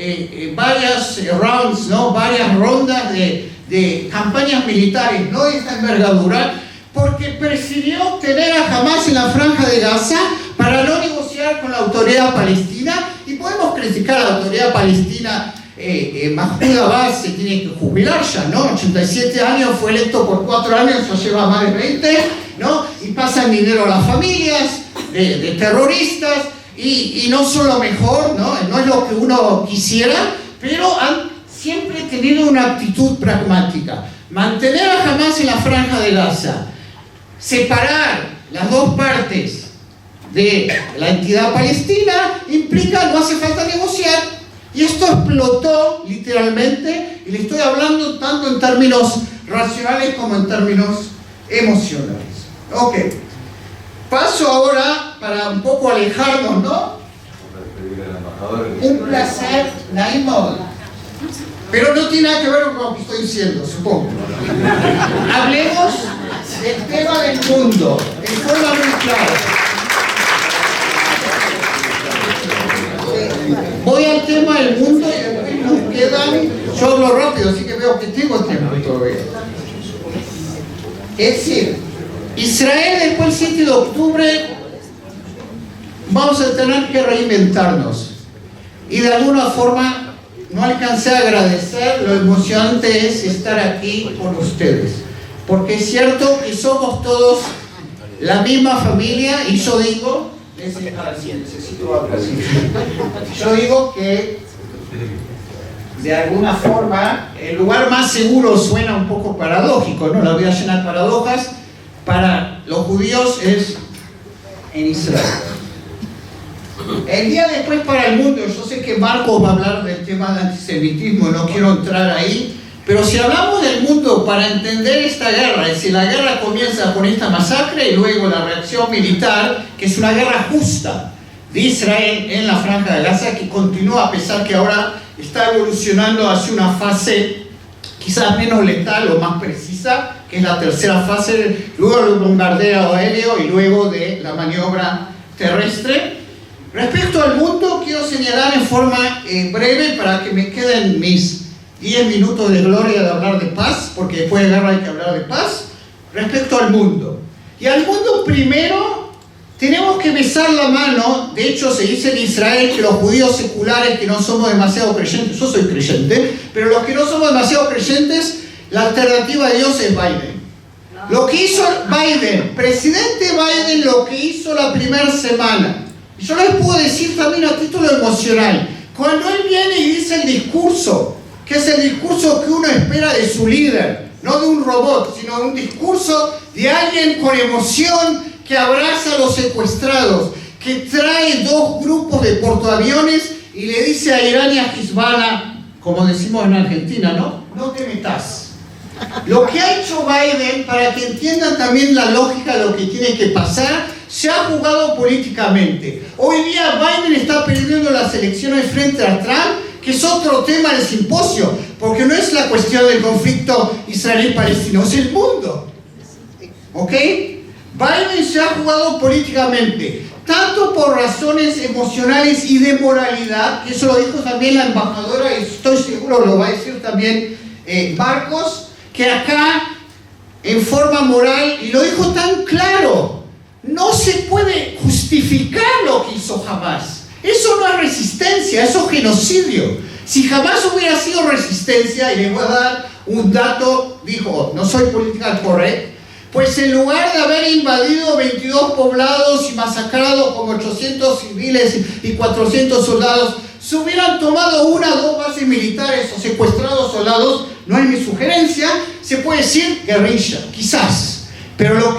varias rounds, ¿no?, varias rondas de campañas militares, no de esta envergadura? Porque prefirió tener a Hamas en la Franja de Gaza para no negociar con la autoridad palestina. Y podemos criticar a la autoridad palestina. Mahmoud Abbas se tiene que jubilar ya, ¿no? 87 años, fue electo por 4 años, ya lleva más de 20, ¿no? Y pasan dinero a las familias de terroristas y no son lo mejor, ¿no? No es lo que uno quisiera, pero han siempre tenido una actitud pragmática. Mantener a Hamas en la Franja de Gaza, separar las dos partes de la entidad palestina implica no hace falta negociar, y esto explotó literalmente, y le estoy hablando tanto en términos racionales como en términos emocionales. Ok, paso ahora para un poco alejarnos, ¿no? Un placer, Naimod. Pero no tiene nada que ver con lo que estoy diciendo, supongo. Hablemos del tema del mundo, en forma muy clara. Voy al tema del mundo y después nos quedan... Yo hablo rápido, así que veo que tengo tiempo todavía. Es decir, Israel después del 7 de octubre vamos a tener que reinventarnos. Y de alguna forma no alcancé a agradecer lo emocionante es estar aquí con ustedes. Porque es cierto que somos todos la misma familia y yo digo... Yo digo que de alguna forma el lugar más seguro suena un poco paradójico, ¿no? La voy a llenar paradojas. Para los judíos es en Israel. El día después para el mundo, yo sé que Marcos va a hablar del tema del antisemitismo, no quiero entrar ahí, pero si hablamos del mundo para entender esta guerra, es decir, la guerra comienza con esta masacre y luego la reacción militar, que es una guerra justa de Israel en la Franja de Gaza, que continúa a pesar que ahora está evolucionando hacia una fase quizás menos letal o más precisa, que es la tercera fase, luego del bombardeo aéreo y luego de la maniobra terrestre. Respecto al mundo, quiero señalar en forma breve, para que me queden mis 10 minutos de gloria de hablar de paz, porque después de guerra hay que hablar de paz, respecto al mundo. Y al mundo primero tenemos que besar la mano. De hecho se dice en Israel que los judíos seculares que no somos demasiado creyentes, yo soy creyente, pero los que no somos demasiado creyentes, la alternativa a Dios es Biden. Lo que hizo Biden, presidente Biden, lo que hizo la primera semana, y yo les puedo decir también a título emocional, cuando él viene y dice el discurso, que es el discurso que uno espera de su líder, no de un robot, sino de un discurso de alguien con emoción que abraza a los secuestrados, que trae 2 grupos de portaaviones y le dice a Irán y a Hezbollah, como decimos en Argentina, no te metas. Lo que ha hecho Biden, para que entiendan también la lógica de lo que tiene que pasar, se ha jugado políticamente. Hoy día Biden está perdiendo las elecciones frente a Trump, que es otro tema del simposio, porque no es la cuestión del conflicto israelí-palestino, es el mundo. ¿Ok? Biden se ha jugado políticamente, tanto por razones emocionales y de moralidad, que eso lo dijo también la embajadora, y estoy seguro lo va a decir también Marcos, que acá, en forma moral, y lo dijo tan claro, no se puede justificar lo que hizo Hamás. Eso no es resistencia, eso es genocidio. Si jamás hubiera sido resistencia, y les voy a dar un dato, dijo, no soy political correct, pues en lugar de haber invadido 22 poblados y masacrado como 800 civiles y 400 soldados, se hubieran tomado 1 o 2 bases militares o secuestrado soldados, no es mi sugerencia, se puede decir guerrilla, quizás. Pero lo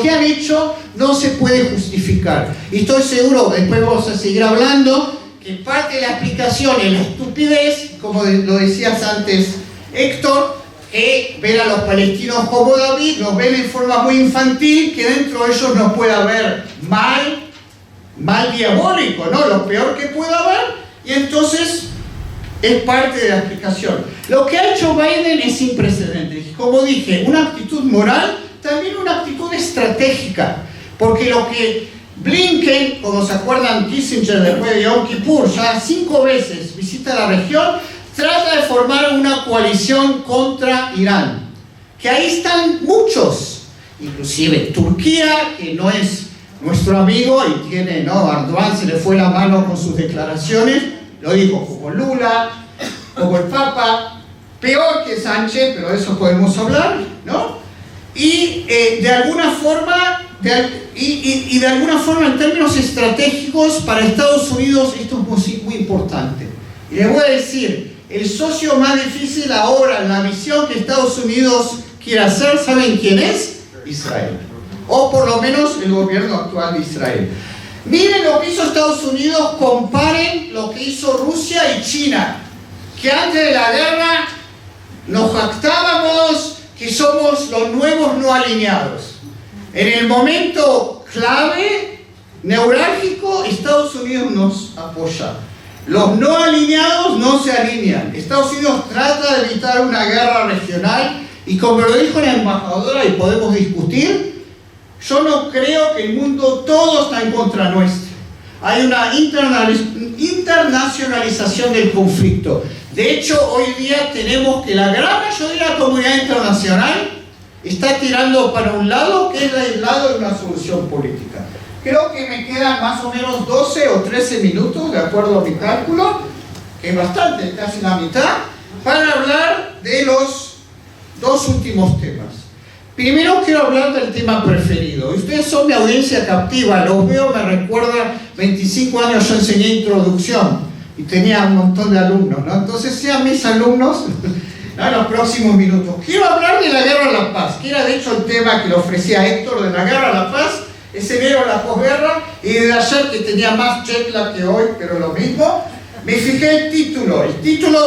que han hecho no se puede justificar. Y estoy seguro, después vamos a seguir hablando, que parte de la explicación es la estupidez, como lo decías antes, Héctor, que ven a los palestinos como David, los ven en forma muy infantil, que dentro de ellos no puede haber mal diabólico, ¿no? Lo peor que pueda haber, y entonces es parte de la explicación. Lo que ha hecho Biden es sin precedentes. Como dije, una actitud moral, también una actitud estratégica, porque lo que Blinken, como se acuerdan Kissinger después de Yom Kippur, ya 5 veces visita la región, trata de formar una coalición contra Irán, que ahí están muchos, inclusive Turquía, que no es nuestro amigo y tiene, Erdogan se le fue la mano con sus declaraciones, lo dijo como Lula, como el Papa, peor que Sánchez, pero de eso podemos hablar, ¿no? Y de alguna forma, de alguna forma en términos estratégicos para Estados Unidos esto es muy importante. Y les voy a decir, el socio más difícil ahora en la misión que Estados Unidos quiere hacer, ¿saben quién es? Israel. o por lo menos el gobierno actual de Israel. Miren lo que hizo Estados Unidos, comparen lo que hizo Rusia y China, que antes de la guerra nos jactábamos que somos los nuevos no alineados. En el momento clave, neurálgico, Estados Unidos nos apoya. Los no alineados no se alinean. Estados Unidos trata de evitar una guerra regional y como lo dijo la embajadora y podemos discutir, yo no creo que el mundo todo está en contra nuestra. Hay una internacionalización del conflicto. De hecho, hoy día tenemos que la gran mayoría de la comunidad internacional está tirando para un lado, que es el lado de una solución política. Creo que me quedan más o menos 12 o 13 minutos, de acuerdo a mi cálculo, que es bastante, casi la mitad, para hablar de los dos últimos temas. Primero quiero hablar del tema preferido. Ustedes son mi audiencia captiva, los veo, me recuerda 25 años yo enseñé introducción y tenía un montón de alumnos, ¿no? Entonces sean mis alumnos en los próximos minutos. Quiero hablar de la guerra a la paz, que era de hecho el tema que le ofrecía a Héctor de la guerra a la paz, ese enero de la posguerra, y de ayer que tenía más jet lag que hoy, pero lo mismo. Me fijé el título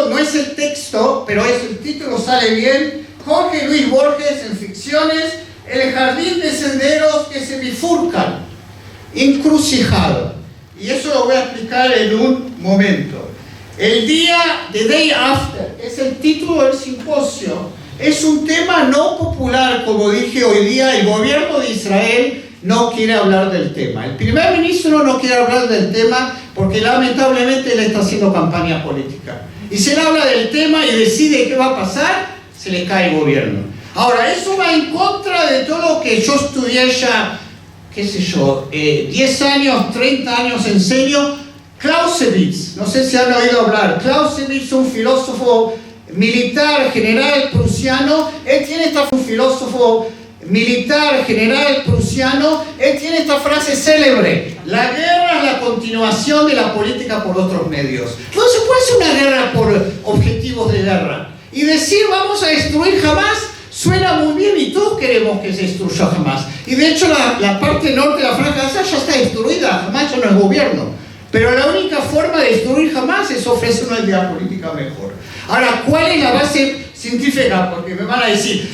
no es el texto, pero el título sale bien. Jorge Luis Borges en Ficciones, el jardín de senderos que se bifurcan, encrucijado. Y eso lo voy a explicar en un momento. El día, The Day After, es el título del simposio. Es un tema no popular, como dije hoy día, el gobierno de Israel no quiere hablar del tema. El primer ministro no quiere hablar del tema porque lamentablemente él está haciendo campaña política. Y si él habla del tema y decide qué va a pasar, se le cae el gobierno. Ahora, eso va en contra de todo lo que yo estudié ya, qué sé yo, 10 años, 30 años enseño. Clausewitz, no sé si han oído hablar, Clausewitz, un filósofo militar, general prusiano, él tiene esta frase célebre: la guerra es la continuación de la política por otros medios. No se puede hacer una guerra por objetivos de guerra. Y decir vamos a destruir Hamás suena muy bien y todos queremos que se destruya Hamás. Y de hecho la parte norte de la Franja de Gaza ya está destruida, Hamás ya no es gobierno. Pero la única forma de destruir Hamás es ofrecer una idea política mejor. Ahora, ¿cuál es la base científica? Porque me van a decir,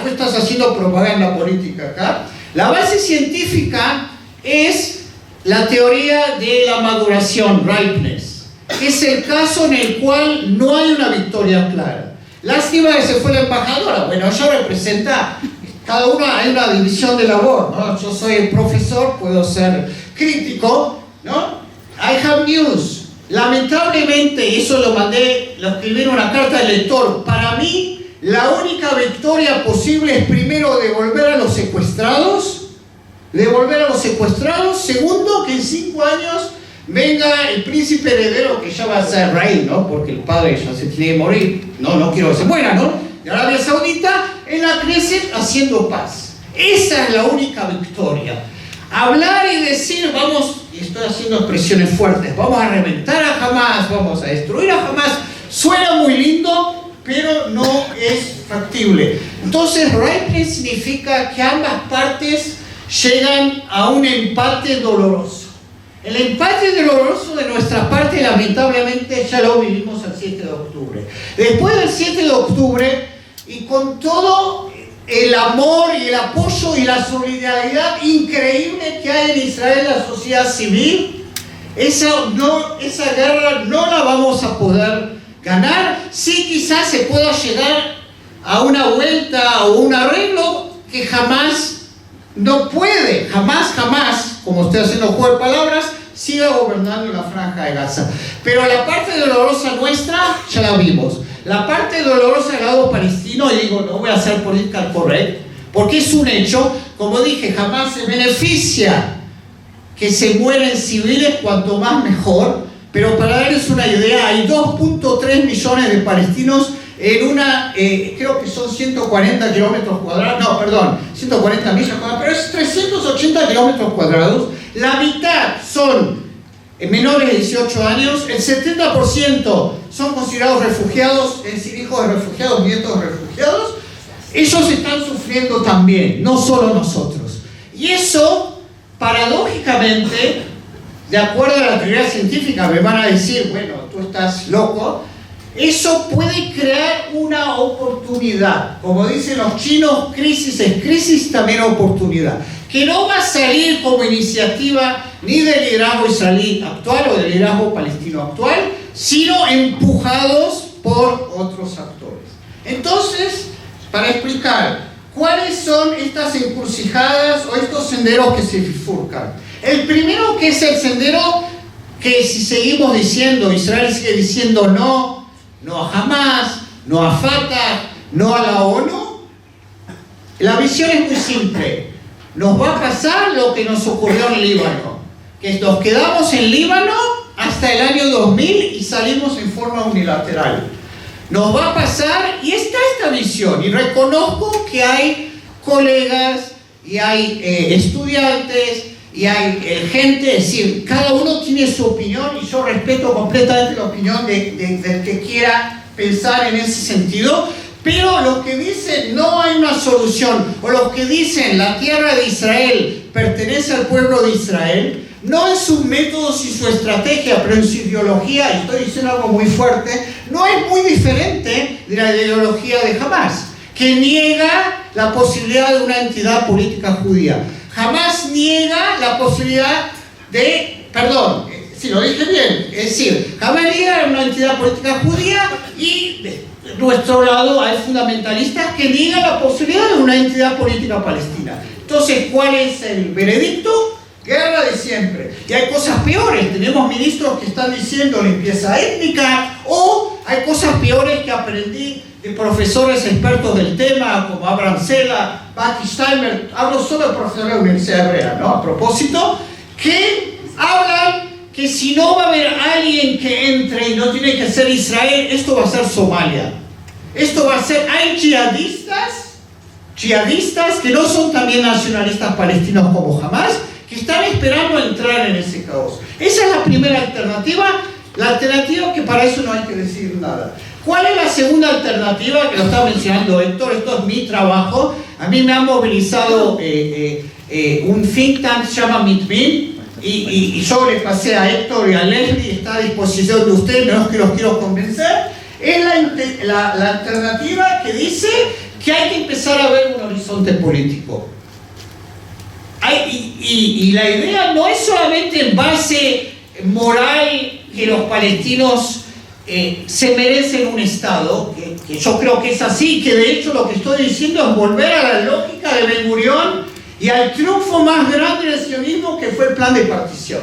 tú estás haciendo propaganda política acá. La base científica es la teoría de la maduración, ripeness. Es el caso en el cual no hay una victoria clara. Lástima que se fue la embajadora. Bueno, ella representa, cada uno hay una división de labor, ¿no? Yo soy el profesor, puedo ser crítico, ¿no? I have news. Lamentablemente, y eso lo escribí en una carta al lector, para mí la única victoria posible es primero devolver a los secuestrados, segundo, que en 5 años venga el príncipe heredero que ya va a ser rey, ¿no? Porque el padre ya se tiene que morir. No quiero que se muera, ¿no? De Arabia Saudita en la Knesset haciendo paz. Esa es la única victoria. Hablar y decir, y estoy haciendo expresiones fuertes, vamos a reventar a Hamás, vamos a destruir a Hamás, suena muy lindo, pero no es factible. Entonces, ripeness significa que ambas partes llegan a un empate doloroso. El empate doloroso de nuestra parte, lamentablemente, ya lo vivimos el 7 de octubre. Después del 7 de octubre, y con todo el amor y el apoyo y la solidaridad increíble que hay en Israel, la sociedad civil, esa guerra no la vamos a poder ganar. Sí, quizás se pueda llegar a una vuelta o un arreglo que jamás no puede, jamás, como estoy haciendo juego de palabras, siga gobernando la Franja de Gaza. Pero la parte dolorosa nuestra ya la vimos. La parte dolorosa del lado palestino, y digo, no voy a hacer política correcta, porque es un hecho, como dije, jamás se beneficia que se mueren civiles, cuanto más mejor, pero para darles una idea, hay 2.3 millones de palestinos en creo que son 140 kilómetros cuadrados, 140 millas cuadradas, pero es 380 kilómetros cuadrados. La mitad son menores de 18 años, el 70% son considerados refugiados, es decir, hijos de refugiados, nietos de refugiados. Ellos están sufriendo también, no solo nosotros. Y eso, paradójicamente, de acuerdo a la teoría científica, me van a decir, bueno, tú estás loco, eso puede crear una oportunidad. Como dicen los chinos, crisis es crisis, también oportunidad. Que no va a salir como iniciativa ni del liderazgo israelí actual o del liderazgo palestino actual, sino empujados por otros actores. Entonces, para explicar, ¿cuáles son estas encrucijadas o estos senderos que se bifurcan? El primero, que es el sendero que, si seguimos diciendo, Israel sigue diciendo no a Hamas, no a Fatah, no a la ONU, la visión es muy simple. Nos va a pasar lo que nos ocurrió en Líbano, que nos quedamos en Líbano hasta el año 2000 y salimos en forma unilateral. Nos va a pasar, y está esta visión, y reconozco que hay colegas, y hay estudiantes, y hay gente, es decir, cada uno tiene su opinión, y yo respeto completamente la opinión del que quiera pensar en ese sentido, pero los que dicen no hay una solución, o los que dicen la tierra de Israel pertenece al pueblo de Israel, no en sus métodos y su estrategia, pero en su ideología, y estoy diciendo algo muy fuerte, no es muy diferente de la ideología de Hamas, que niega la posibilidad de una entidad política judía. Hamas niega la posibilidad de, perdón, si lo dije bien, es decir, Hamas niega una entidad política judía, y de nuestro lado hay fundamentalistas que niegan la posibilidad de una entidad política palestina. Entonces, ¿cuál es el veredicto? Guerra de siempre. Y hay cosas peores. Tenemos ministros que están diciendo limpieza étnica, o hay cosas peores que aprendí de profesores expertos del tema, como Abraham Sela, Bati Steinberg, hablo solo de profesores de la Universidad Hebrea, ¿no? A propósito, que hablan que si no va a haber alguien que entre y no tiene que ser Israel, esto va a ser Somalia. Esto va a ser, hay yihadistas que no son también nacionalistas palestinos como Hamas, que están esperando entrar en ese caos. Esa es la primera alternativa, la alternativa que para eso no hay que decir nada. ¿Cuál es la segunda alternativa? Que lo está mencionando Héctor, esto es mi trabajo. A mí me ha movilizado un think tank que se llama Mitmin, y yo le pasé a Héctor y a Leslie, está a disposición de ustedes, no es que los quiero convencer. Es la alternativa que dice que hay que empezar a ver un horizonte político. Y la idea no es solamente en base moral que los palestinos se merecen un Estado, que yo creo que es así, que de hecho lo que estoy diciendo es volver a la lógica de Ben Gurión y al triunfo más grande del sionismo, que fue el plan de partición.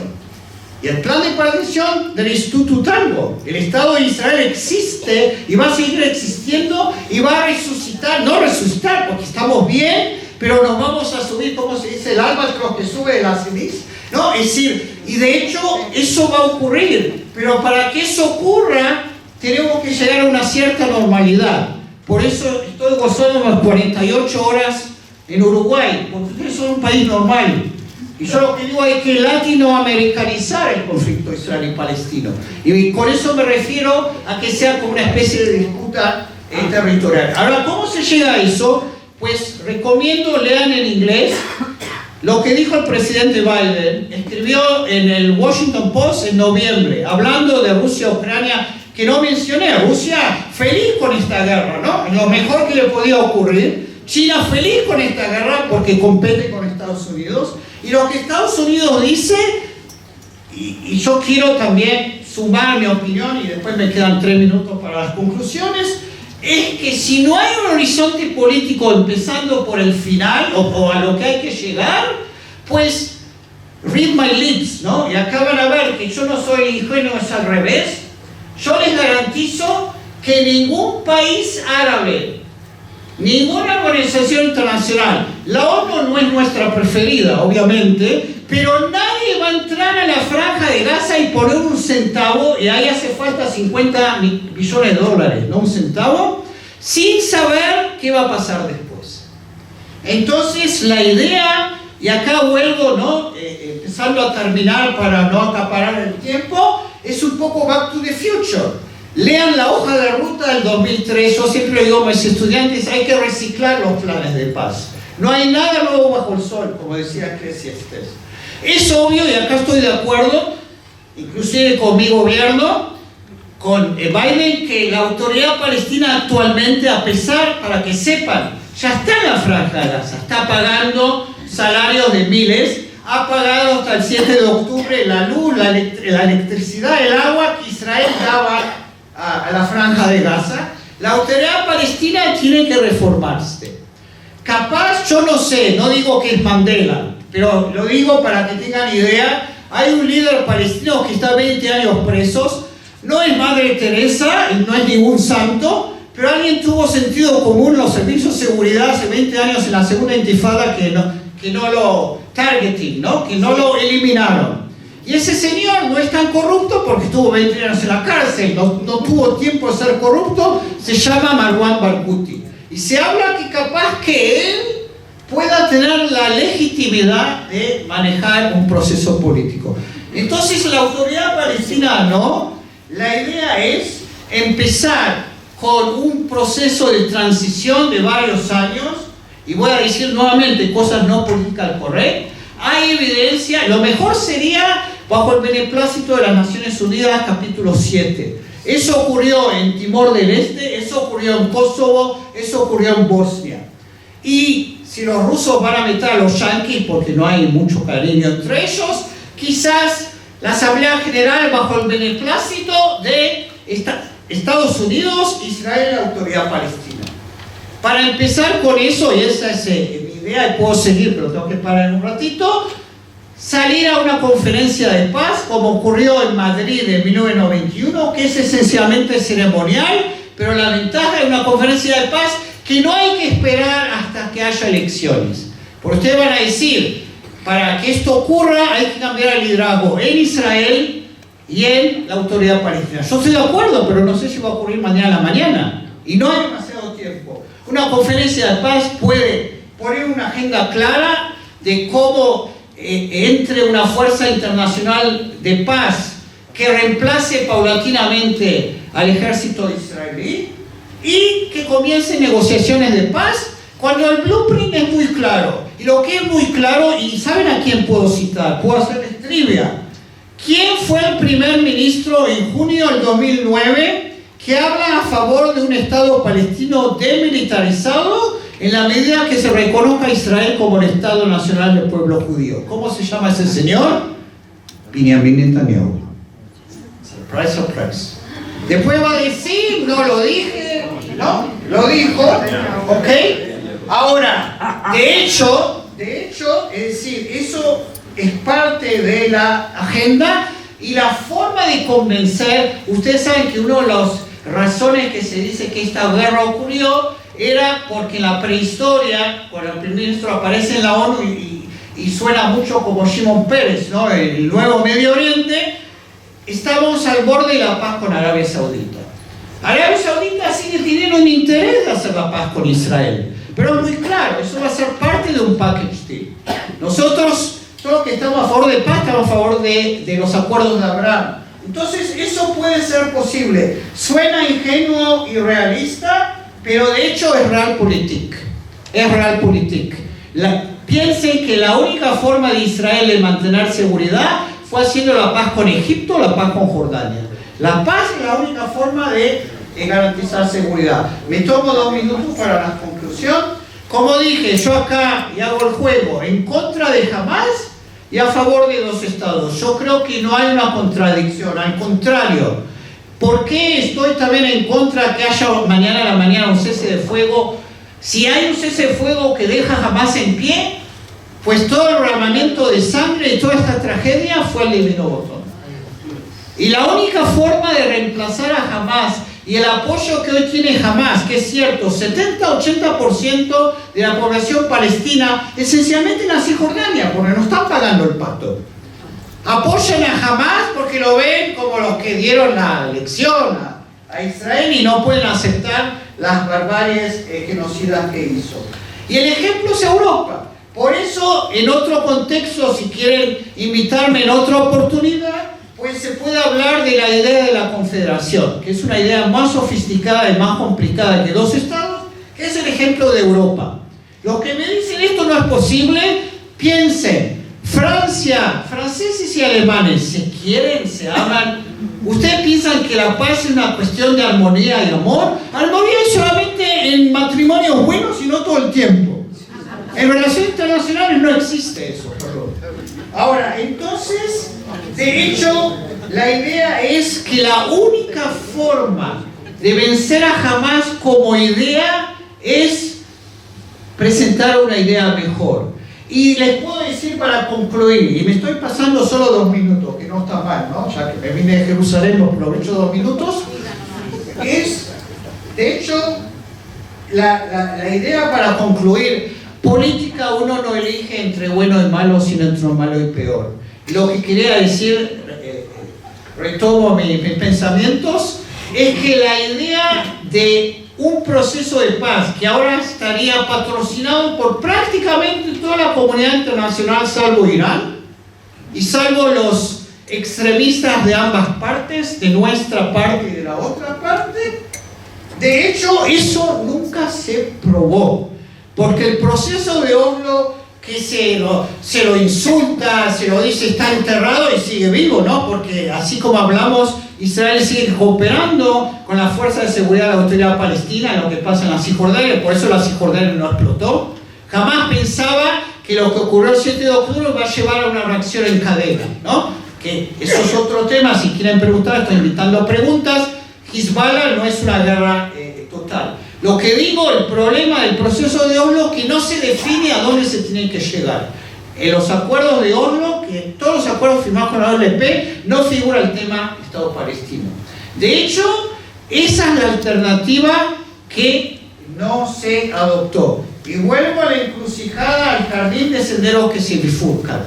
Y el plan de partición del Instituto Tango. El Estado de Israel existe y va a seguir existiendo y va a resucitar, no resucitar porque estamos bien, pero nos vamos a subir, ¿cómo se dice? El albatros que sube de la ceniz, ¿no? Es decir, y de hecho eso va a ocurrir, pero para que eso ocurra tenemos que llegar a una cierta normalidad. Por eso estoy gozando las 48 horas en Uruguay, porque ustedes son un país normal. Y yo lo que digo, hay que latinoamericanizar el conflicto israelí-palestino. Y con eso me refiero a que sea como una especie de disputa territorial. Ahora, ¿cómo se llega a eso? Pues recomiendo, lean en inglés lo que dijo el presidente Biden. Escribió en el Washington Post en noviembre, hablando de Rusia-Ucrania, que no mencioné. Rusia feliz con esta guerra, ¿no? Lo mejor que le podía ocurrir. China feliz con esta guerra porque compete con Estados Unidos. Y lo que Estados Unidos dice, y yo quiero también sumar mi opinión, y después me quedan 3 minutos para las conclusiones, es que si no hay un horizonte político empezando por el final, o a lo que hay que llegar, pues read my lips, ¿no? Y acá van a ver que yo no soy ingenuo, es al revés. Yo les garantizo que ningún país árabe, ninguna organización internacional, la ONU no es nuestra preferida, obviamente, pero nadie va a entrar a la franja de Gaza y poner un centavo, y ahí hace falta 50 billones de dólares, no un centavo, sin saber qué va a pasar después. Entonces, la idea, y acá vuelvo, ¿no? Empezando a terminar para no acaparar el tiempo, es un poco back to the future. Lean la hoja de ruta del 2003. Yo siempre digo a mis estudiantes, hay que reciclar los planes de paz. No hay nada nuevo bajo el sol, como decía Eclesiastés. Es obvio, y acá estoy de acuerdo, inclusive con mi gobierno, con Biden, que la autoridad palestina actualmente, a pesar, para que sepan, ya está en la Franja de Gaza, está pagando salarios de miles, ha pagado hasta el 7 de octubre la luz, la electricidad, el agua que Israel daba a la Franja de Gaza. La autoridad palestina tiene que reformarse. Capaz, yo no sé, no digo que es Mandela, pero lo digo para que tengan idea, hay un líder palestino que está 20 años preso, no es Madre Teresa y no es ningún santo, pero alguien tuvo sentido común en los servicios de seguridad hace 20 años en la segunda intifada que no lo targeting, ¿no? Que no lo eliminaron. Y ese señor no es tan corrupto porque estuvo 20 años en la cárcel, no tuvo tiempo de ser corrupto, se llama Marwan Barghouti. Y se habla que capaz que él pueda tener la legitimidad de manejar un proceso político. Entonces la autoridad palestina no, la idea es empezar con un proceso de transición de varios años, y voy a decir nuevamente cosas no políticas correctas. Hay evidencia, lo mejor sería bajo el beneplácito de las Naciones Unidas, capítulo 7. Eso ocurrió en Timor del Este, eso ocurrió en Kosovo, eso ocurrió en Bosnia. Y si los rusos van a meter a los yanquis, porque no hay mucho cariño entre ellos, quizás la Asamblea General bajo el beneplácito de Estados Unidos, Israel y la Autoridad Palestina. Para empezar con eso, y esa es mi idea, y puedo seguir, pero tengo que parar un ratito, salir a una conferencia de paz, como ocurrió en Madrid en 1991, que es esencialmente ceremonial, pero la ventaja de una conferencia de paz que no hay que esperar hasta que haya elecciones. Porque ustedes van a decir, para que esto ocurra hay que cambiar el liderazgo en Israel y en la Autoridad Palestina. Yo estoy de acuerdo, pero no sé si va a ocurrir mañana a la mañana, y no hay demasiado tiempo. Una conferencia de paz puede poner una agenda clara de cómo entre una fuerza internacional de paz que reemplace paulatinamente al ejército israelí y que comience negociaciones de paz cuando el blueprint es muy claro. Y lo que es muy claro, y ¿saben a quién puedo citar? Puedo hacer trivia. ¿Quién fue el primer ministro en junio del 2009 que habla a favor de un Estado palestino demilitarizado en la medida que se reconozca a Israel como el Estado nacional del pueblo judío? ¿Cómo se llama ese señor? Benjamin Netanyahu. Surprise, surprise. Después va a decir, no lo dije, no, lo dijo, ¿ok? Ahora, de hecho, es decir, eso es parte de la agenda y la forma de convencer. Ustedes saben que una de las razones que se dice que esta guerra ocurrió era porque en la prehistoria, cuando el primer ministro aparece en la ONU y suena mucho como Shimon Peres, ¿no? El nuevo Medio Oriente, estamos al borde de la paz con Arabia Saudita. Arabia Saudita sigue teniendo un interés de hacer la paz con Israel, pero es muy claro, eso va a ser parte de un package deal. Nosotros, todos los que estamos a favor de paz, estamos a favor de los acuerdos de Abraham. Entonces, eso puede ser posible. Suena ingenuo y realista, pero de hecho es realpolitik. Es realpolitik. Piensen que la única forma de Israel de mantener seguridad fue haciendo la paz con Egipto, la paz con Jordania. La paz es la única forma de garantizar seguridad. Me tomo 2 minutos para la conclusión. Como dije, yo acá y hago el juego en contra de Hamás y a favor de 2 estados. Yo creo que no hay una contradicción, al contrario. ¿Por qué estoy también en contra de que haya mañana a la mañana un cese de fuego? Si hay un cese de fuego que deja a Hamás en pie, pues todo el derramamiento de sangre y toda esta tragedia fue el divino botón. Y la única forma de reemplazar a Hamás y el apoyo que hoy tiene Hamás, que es cierto, 70-80% de la población palestina esencialmente nació en Jordania, porque no están pagando el pato. Apoyan a Hamás porque lo ven como los que dieron la lección a Israel y no pueden aceptar las barbaries genocidas que hizo. Y el ejemplo es Europa. Por eso, en otro contexto, si quieren invitarme en otra oportunidad, pues se puede hablar de la idea de la confederación, que es una idea más sofisticada y más complicada que 2 estados, que es el ejemplo de Europa. Los que me dicen esto no es posible, piensen, Francia, franceses y alemanes, se quieren, se aman. ¿Ustedes piensan que la paz es una cuestión de armonía y amor? Armonía es solamente en matrimonios buenos y no todo el tiempo. En relaciones internacionales no existe eso, perdón. Ahora, entonces, de hecho, la idea es que la única forma de vencer a Hamás como idea es presentar una idea mejor. Y les puedo decir para concluir, y me estoy pasando solo 2 minutos, que no está mal, ¿no? Ya que me vine de Jerusalén, los aprovecho 2 minutos. Es, de hecho, la idea para concluir, política uno no elige entre bueno y malo, sino entre malo y peor. Lo que quería decir, retomo mis pensamientos, es que la idea de un proceso de paz que ahora estaría patrocinado por prácticamente toda la comunidad internacional salvo Irán y salvo los extremistas de ambas partes, de nuestra parte y de la otra parte. De hecho, eso nunca se probó, porque el proceso de Oslo, que se lo insulta, se lo dice está enterrado y sigue vivo, ¿no? Porque así como hablamos, Israel sigue cooperando con la Fuerza de Seguridad de la Autoridad Palestina en lo que pasa en la Cisjordania, por eso la Cisjordania no explotó. Jamás pensaba que lo que ocurrió el 7 de octubre va a llevar a una reacción en cadena, ¿no? Que eso es otro tema, si quieren preguntar, estoy invitando a preguntas. Hezbollah no es una guerra total. Lo que digo, el problema del proceso de Oslo es que no se define a dónde se tiene que llegar. En los acuerdos de Oslo, que todos los acuerdos firmados con la OLP, no figura el tema Estado palestino. De hecho, esa es la alternativa que no se adoptó. Y vuelvo a la encrucijada, al jardín de senderos que se bifurcan.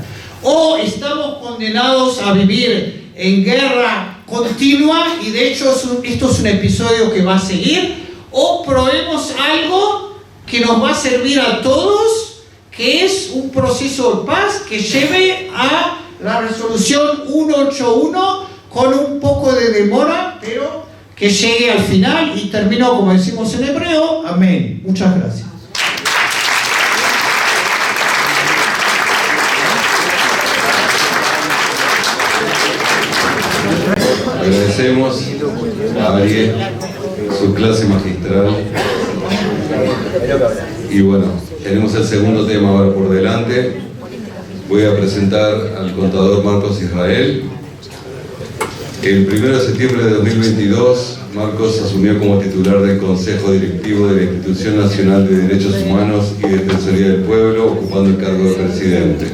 O estamos condenados a vivir en guerra continua, y de hecho esto es un episodio que va a seguir, o probemos algo que nos va a servir a todos, que es un proceso de paz que lleve a la resolución 181 con un poco de demora, pero que llegue al final y termino, como decimos en hebreo, amén. Muchas gracias.
Agradecemos a Ariel su clase magistral. Y bueno, tenemos el segundo tema ahora por delante. Voy a presentar al contador Marcos Israel. El 1 de septiembre de 2022, Marcos asumió como titular del Consejo Directivo de la Institución Nacional de Derechos Humanos y Defensoría del Pueblo, ocupando el cargo de presidente.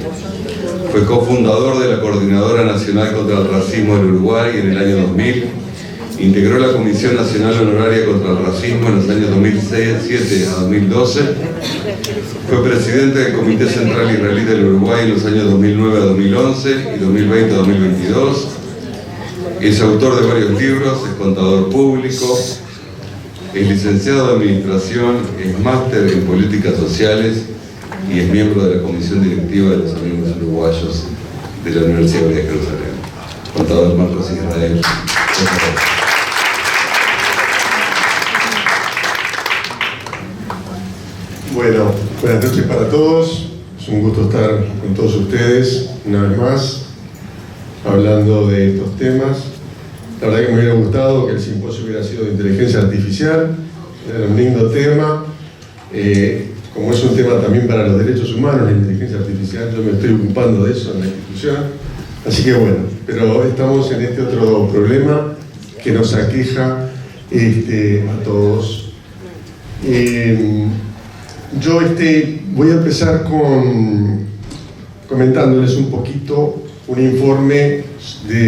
Fue cofundador de la Coordinadora Nacional contra el Racismo en Uruguay en el año 2000. Integró la Comisión Nacional Honoraria contra el Racismo en los años 2007 a 2012. Fue presidente del Comité Central Israelí del Uruguay en los años 2009 a 2011 y 2020 a 2022. Es autor de varios libros, es contador público, es licenciado en Administración, es máster en Políticas Sociales y es miembro de la Comisión Directiva de los Amigos Uruguayos de la Universidad de Jerusalén. Contador Marcos Israel.
Bueno, buenas noches para todos. Es un gusto estar con todos ustedes una vez más, hablando de estos temas. La verdad que me hubiera gustado que el simposio hubiera sido de inteligencia artificial. Era un lindo tema. Como es un tema también para los derechos humanos, la inteligencia artificial, yo me estoy ocupando de eso en la institución. Así que bueno, pero estamos en este otro problema que nos aqueja a todos. Yo voy a empezar comentándoles un poquito un informe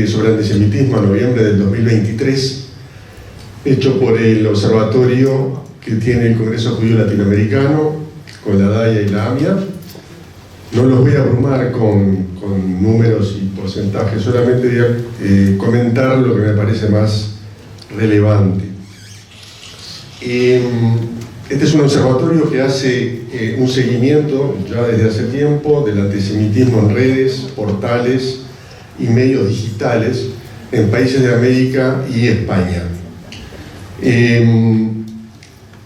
sobre antisemitismo en noviembre del 2023, hecho por el observatorio que tiene el Congreso Judío Latinoamericano, con la DAIA y la AMIA. No los voy a abrumar con números y porcentajes, solamente voy a comentar lo que me parece más relevante. Este es un observatorio que hace un seguimiento ya desde hace tiempo del antisemitismo en redes, portales y medios digitales en países de América y España.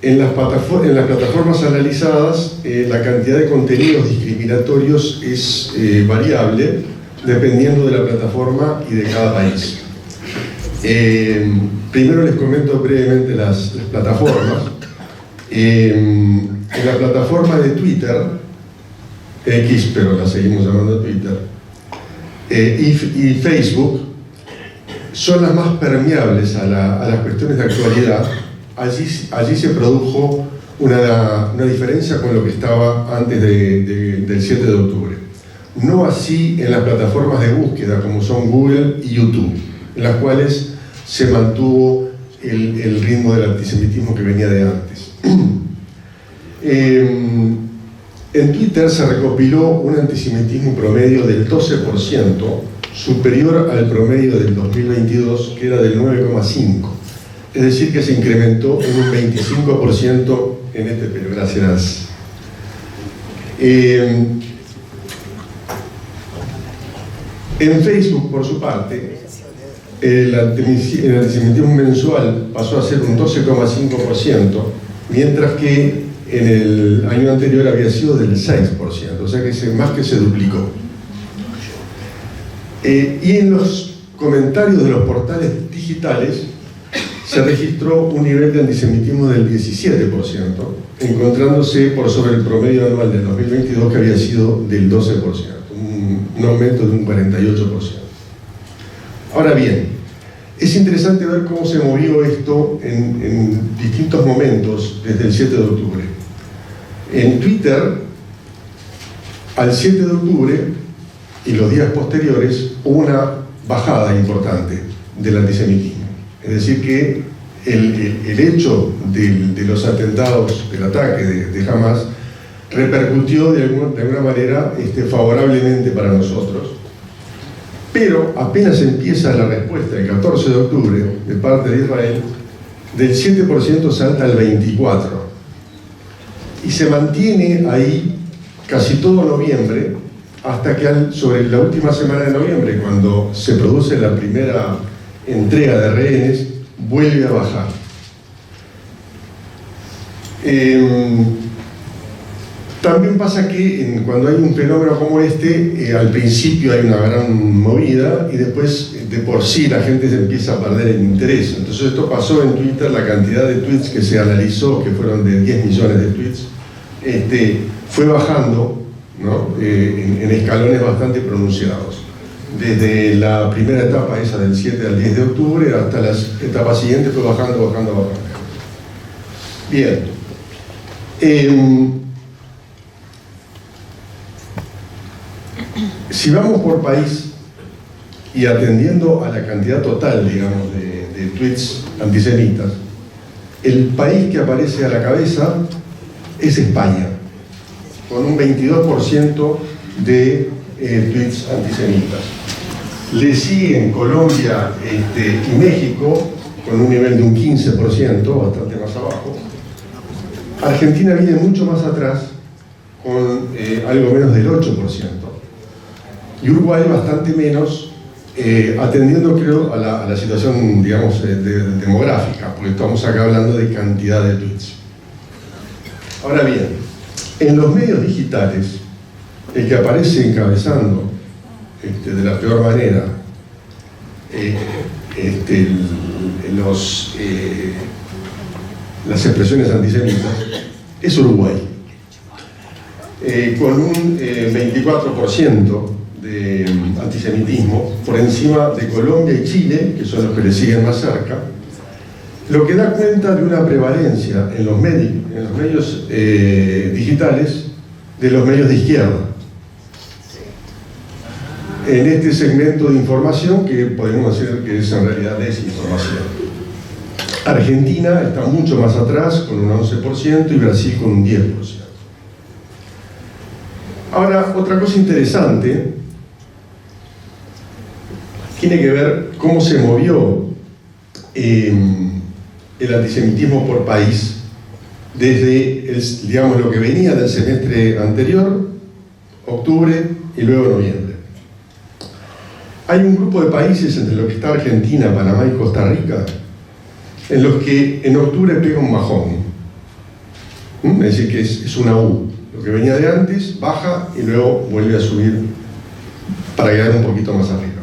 En las plataformas analizadas, la cantidad de contenidos discriminatorios es variable dependiendo de la plataforma y de cada país. Primero les comento brevemente las plataformas. En la plataforma de Twitter, X, pero la seguimos llamando Twitter, y Facebook, son las más permeables a las cuestiones de actualidad. Allí se produjo una diferencia con lo que estaba antes del 7 de octubre. No así en las plataformas de búsqueda como son Google y YouTube, en las cuales se mantuvo el ritmo del antisemitismo que venía de antes. En Twitter se recopiló un antisemitismo promedio del 12%, superior al promedio del 2022, que era del 9,5%. Es decir, que se incrementó en un 25% en este periodo. Gracias. En Facebook, por su parte, el antisemitismo mensual pasó a ser un 12,5%, mientras que en el año anterior había sido del 6%, o sea que más que se duplicó. Y en los comentarios de los portales digitales se registró un nivel de antisemitismo del 17%, encontrándose por sobre el promedio anual del 2022 que había sido del 12%, un aumento de un 48%. Ahora bien, es interesante ver cómo se movió esto en distintos momentos desde el 7 de octubre. En Twitter, al 7 de octubre y los días posteriores, hubo una bajada importante del antisemitismo. Es decir, que el hecho de los atentados, del ataque de Hamas, repercutió de alguna manera favorablemente para nosotros. Pero apenas empieza la respuesta el 14 de octubre de parte de Israel, del 7% salta al 24%. Y se mantiene ahí casi todo noviembre, hasta que sobre la última semana de noviembre, cuando se produce la primera entrega de rehenes, vuelve a bajar. También pasa que cuando hay un fenómeno como este, al principio hay una gran movida y después de por sí la gente se empieza a perder el interés. Entonces esto pasó en Twitter, la cantidad de tweets que se analizó, que fueron de 10 millones de tweets, fue bajando, ¿no? En escalones bastante pronunciados. Desde la primera etapa, esa del 7 al 10 de octubre, hasta las etapas siguientes fue bajando. Bien. Si vamos por país y atendiendo a la cantidad total, digamos, de tweets antisemitas, el país que aparece a la cabeza es España, con un 22% de tweets antisemitas. Le siguen Colombia y México, con un nivel de un 15%, bastante más abajo. Argentina viene mucho más atrás, con algo menos del 8%. Y Uruguay bastante menos, atendiendo, creo, a la situación, digamos, demográfica, porque estamos acá hablando de cantidad de tweets. Ahora bien, en los medios digitales, el que aparece encabezando de la peor manera las expresiones antisemitas es Uruguay, con un 24% de antisemitismo, por encima de Colombia y Chile, que son los que le siguen más cerca, lo que da cuenta de una prevalencia en los medios digitales de los medios de izquierda. En este segmento de información que podemos decir que es en realidad desinformación. Argentina está mucho más atrás, con un 11%, y Brasil con un 10%. Ahora, otra cosa interesante tiene que ver cómo se movió el antisemitismo por país desde, digamos, lo que venía del semestre anterior, octubre y luego noviembre. Hay un grupo de países, entre los que está Argentina, Panamá y Costa Rica, en los que en octubre pega un bajón. Es decir, que es una U. Lo que venía de antes baja y luego vuelve a subir para quedar un poquito más arriba.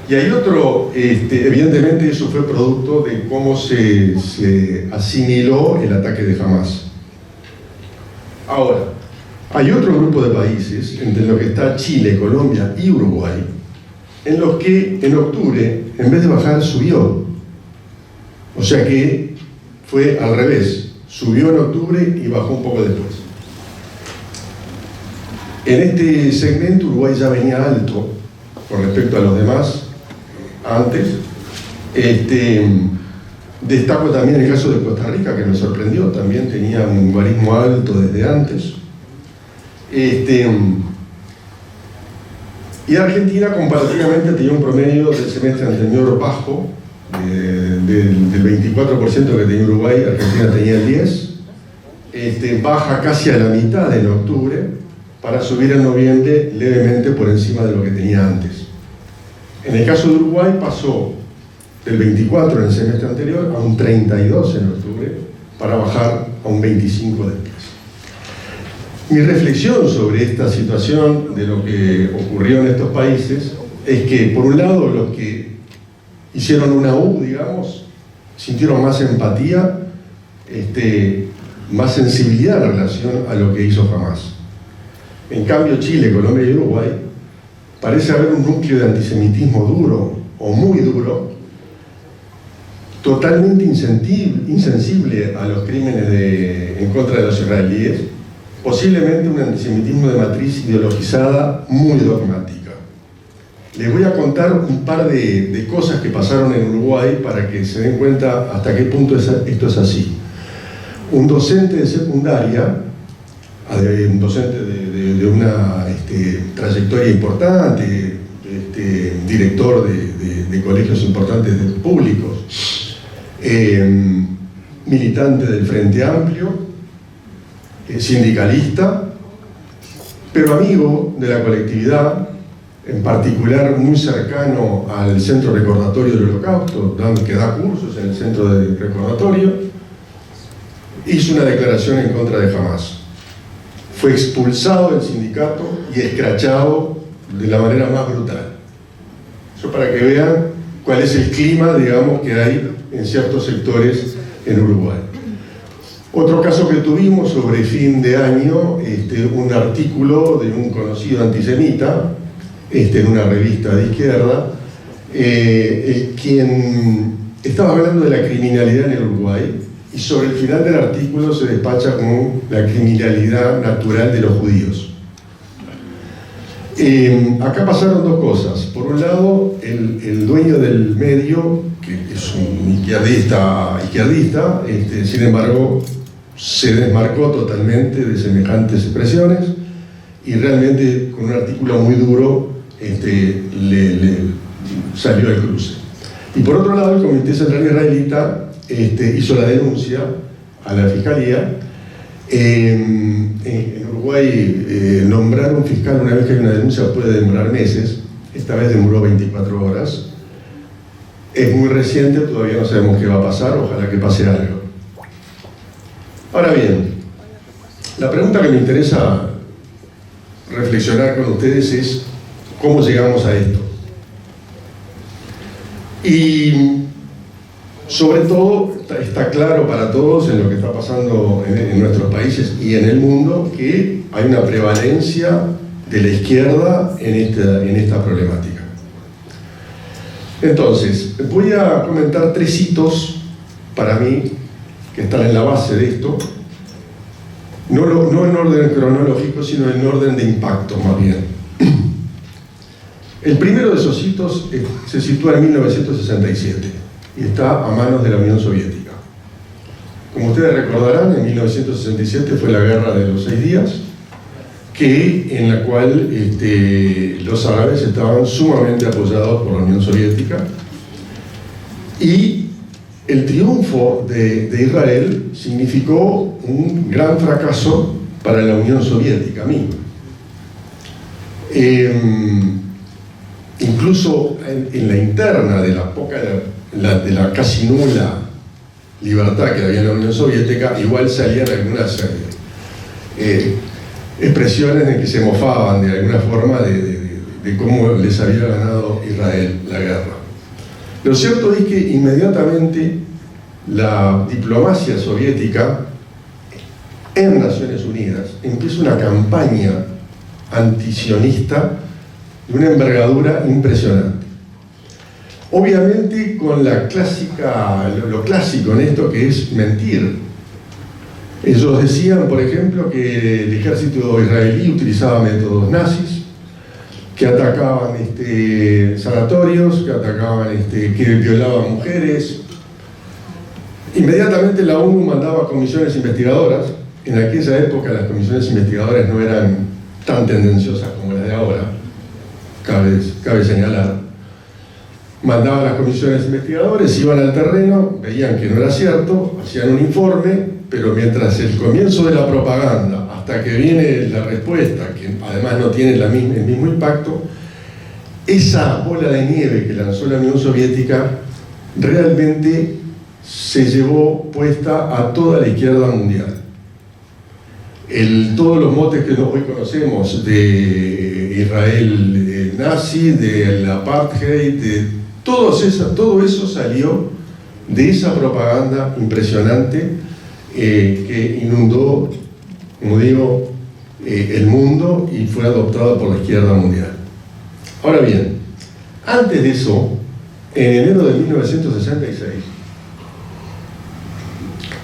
Y hay otro, evidentemente eso fue producto de cómo se asimiló el ataque de Hamás. Ahora, hay otro grupo de países, entre los que está Chile, Colombia y Uruguay, en los que en octubre, en vez de bajar, subió. O sea que fue al revés, subió en octubre y bajó un poco después. En este segmento Uruguay ya venía alto con respecto a los demás antes. Destaco también el caso de Costa Rica, que me sorprendió, también tenía un guarismo alto desde antes. Y Argentina comparativamente tenía un promedio del semestre anterior bajo, del 24% que tenía Uruguay, Argentina tenía el 10%, baja casi a la mitad en octubre, para subir en noviembre levemente por encima de lo que tenía antes. En el caso de Uruguay pasó del 24 en el semestre anterior a un 32 en octubre, para bajar a un 25 después. Mi reflexión sobre esta situación de lo que ocurrió en estos países es que, por un lado, los que hicieron una U, digamos, sintieron más empatía, más sensibilidad en relación a lo que hizo Hamás. En cambio, Chile, Colombia y Uruguay, parece haber un núcleo de antisemitismo duro, o muy duro, totalmente insensible a los crímenes en contra de los israelíes, posiblemente un antisemitismo de matriz ideologizada muy dogmática. Les voy a contar un par de cosas que pasaron en Uruguay para que se den cuenta hasta qué punto esto es así. Un docente de secundaria, un docente de una trayectoria importante, director de colegios importantes públicos, militante del Frente Amplio, sindicalista, pero amigo de la colectividad, en particular muy cercano al Centro Recordatorio del Holocausto, que da cursos en el Centro de Recordatorio, hizo una declaración en contra de Hamás. Fue expulsado del sindicato y escrachado de la manera más brutal. Eso para que vean cuál es el clima, digamos, que hay en ciertos sectores en Uruguay. Otro caso que tuvimos sobre fin de año, un artículo de un conocido antisemita, en una revista de izquierda, quien estaba hablando de la criminalidad en el Uruguay, y sobre el final del artículo se despacha como la criminalidad natural de los judíos. Acá pasaron dos cosas. Por un lado, el dueño del medio, que es un izquierdista, sin embargo, se desmarcó totalmente de semejantes expresiones y realmente con un artículo muy duro le salió al cruce. Y por otro lado, el Comité Central Israelita hizo la denuncia a la Fiscalía. En Uruguay, nombrar un fiscal una vez que hay una denuncia puede demorar meses. Esta vez demoró 24 horas. Es muy reciente, todavía no sabemos qué va a pasar, ojalá que pase algo. Ahora bien, la pregunta que me interesa reflexionar con ustedes es ¿cómo llegamos a esto? Y sobre todo está claro para todos en lo que está pasando en nuestros países y en el mundo que hay una prevalencia de la izquierda en esta problemática. Entonces, voy a comentar tres hitos para mí que están en la base de esto, no en orden cronológico, sino en orden de impacto más bien. El primero de esos hitos se sitúa en 1967 y está a manos de la Unión Soviética. Como ustedes recordarán, en 1967 fue la Guerra de los 6 días, en la cual los árabes estaban sumamente apoyados por la Unión Soviética, y el triunfo de Israel significó un gran fracaso para la Unión Soviética misma. Incluso en la interna de la casi nula libertad que había en la Unión Soviética, igual salían algunas expresiones en que se mofaban de alguna forma de cómo les había ganado Israel la guerra. Lo cierto es que inmediatamente la diplomacia soviética en Naciones Unidas empieza una campaña antisionista de una envergadura impresionante. Obviamente con la clásica, lo clásico en esto, que es mentir. Ellos decían, por ejemplo, que el ejército israelí utilizaba métodos nazis, que atacaban sanatorios, que atacaban, que violaban mujeres. Inmediatamente la ONU mandaba comisiones investigadoras. En aquella época las comisiones investigadoras no eran tan tendenciosas como las de ahora, cabe señalar. Mandaban las comisiones investigadoras, iban al terreno, veían que no era cierto, hacían un informe, pero mientras el comienzo de la propaganda, hasta que viene la respuesta, que además no tiene el mismo impacto, esa bola de nieve que lanzó la Unión Soviética realmente se llevó puesta a toda la izquierda mundial. Todos los motes que hoy conocemos de Israel nazi, del apartheid, todo eso salió de esa propaganda impresionante que inundó, como digo, el mundo y fue adoptada por la izquierda mundial. Ahora bien, antes de eso, en enero de 1966,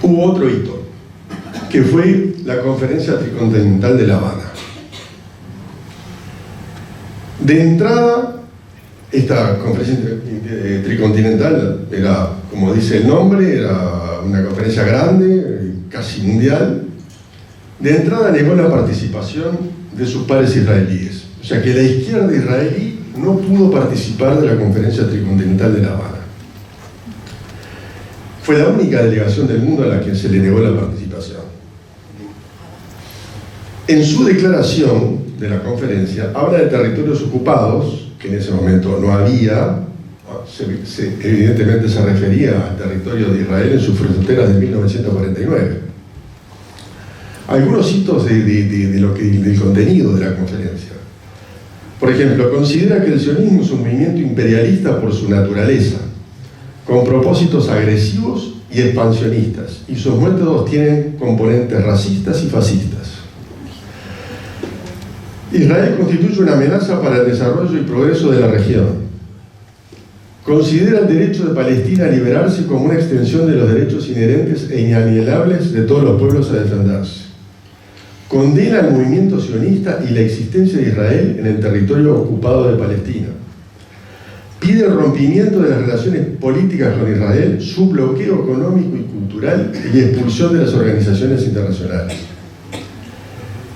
hubo otro hito, que fue la Conferencia Tricontinental de La Habana. De entrada, esta conferencia tricontinental era, como dice el nombre, era una conferencia grande, casi mundial. De entrada negó la participación de sus pares israelíes. O sea que la izquierda israelí no pudo participar de la Conferencia Tricontinental de La Habana. Fue la única delegación del mundo a la que se le negó la participación. En su declaración de la conferencia habla de territorios ocupados, que en ese momento no había, evidentemente se refería al territorio de Israel en sus fronteras de 1949. Algunos hitos del contenido de la conferencia. Por ejemplo, considera que el sionismo es un movimiento imperialista por su naturaleza, con propósitos agresivos y expansionistas, y sus métodos tienen componentes racistas y fascistas. Israel constituye una amenaza para el desarrollo y progreso de la región. Considera el derecho de Palestina a liberarse como una extensión de los derechos inherentes e inalienables de todos los pueblos a defenderse. Condena el movimiento sionista y la existencia de Israel en el territorio ocupado de Palestina. Pide el rompimiento de las relaciones políticas con Israel, su bloqueo económico y cultural y expulsión de las organizaciones internacionales.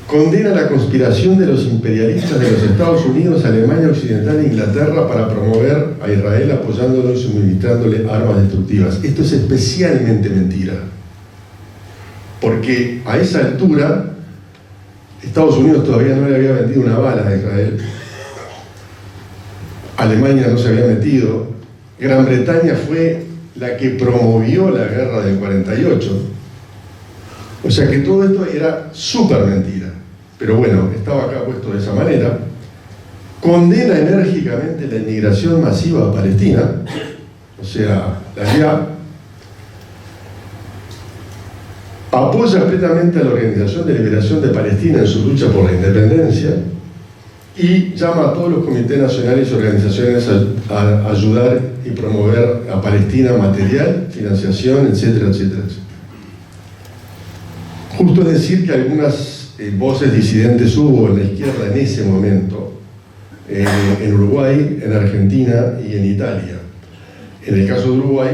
Condena la conspiración de los imperialistas de los Estados Unidos, Alemania Occidental e Inglaterra para promover a Israel apoyándolo y suministrándole armas destructivas. Esto es especialmente mentira, porque a esa altura Estados Unidos todavía no le había vendido una bala a Israel, Alemania no se había metido, Gran Bretaña fue la que promovió la guerra del 48, o sea que todo esto era súper mentira. Pero bueno, estaba acá puesto de esa manera. Condena enérgicamente la inmigración masiva a Palestina, o sea, la GIA. Apoya plenamente a la Organización de Liberación de Palestina en su lucha por la independencia y llama a todos los comités nacionales y organizaciones a ayudar y promover a Palestina material, financiación, etcétera, etcétera, etcétera. Justo es decir que algunas voces disidentes hubo en la izquierda en ese momento, en Uruguay, en Argentina y en Italia. En el caso de Uruguay,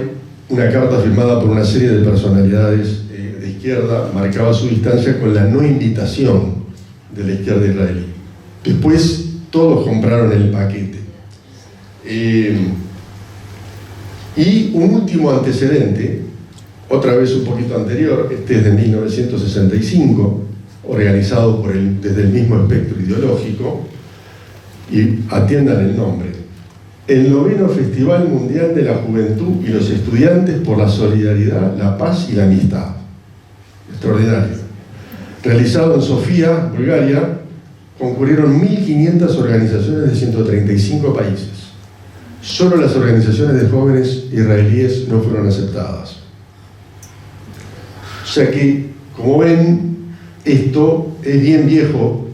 una carta firmada por una serie de personalidades de izquierda marcaba su distancia con la no invitación de la izquierda israelí. Después todos compraron el paquete. Y un último antecedente, otra vez un poquito anterior, este es de 1965, organizado desde el mismo espectro ideológico, y atiendan el nombre, el 9º Festival Mundial de la Juventud y los Estudiantes por la Solidaridad, la Paz y la Amistad. Extraordinario. Realizado en Sofía, Bulgaria, concurrieron 1.500 organizaciones de 135 países. Solo las organizaciones de jóvenes israelíes no fueron aceptadas. O sea que, como ven, esto es bien viejo,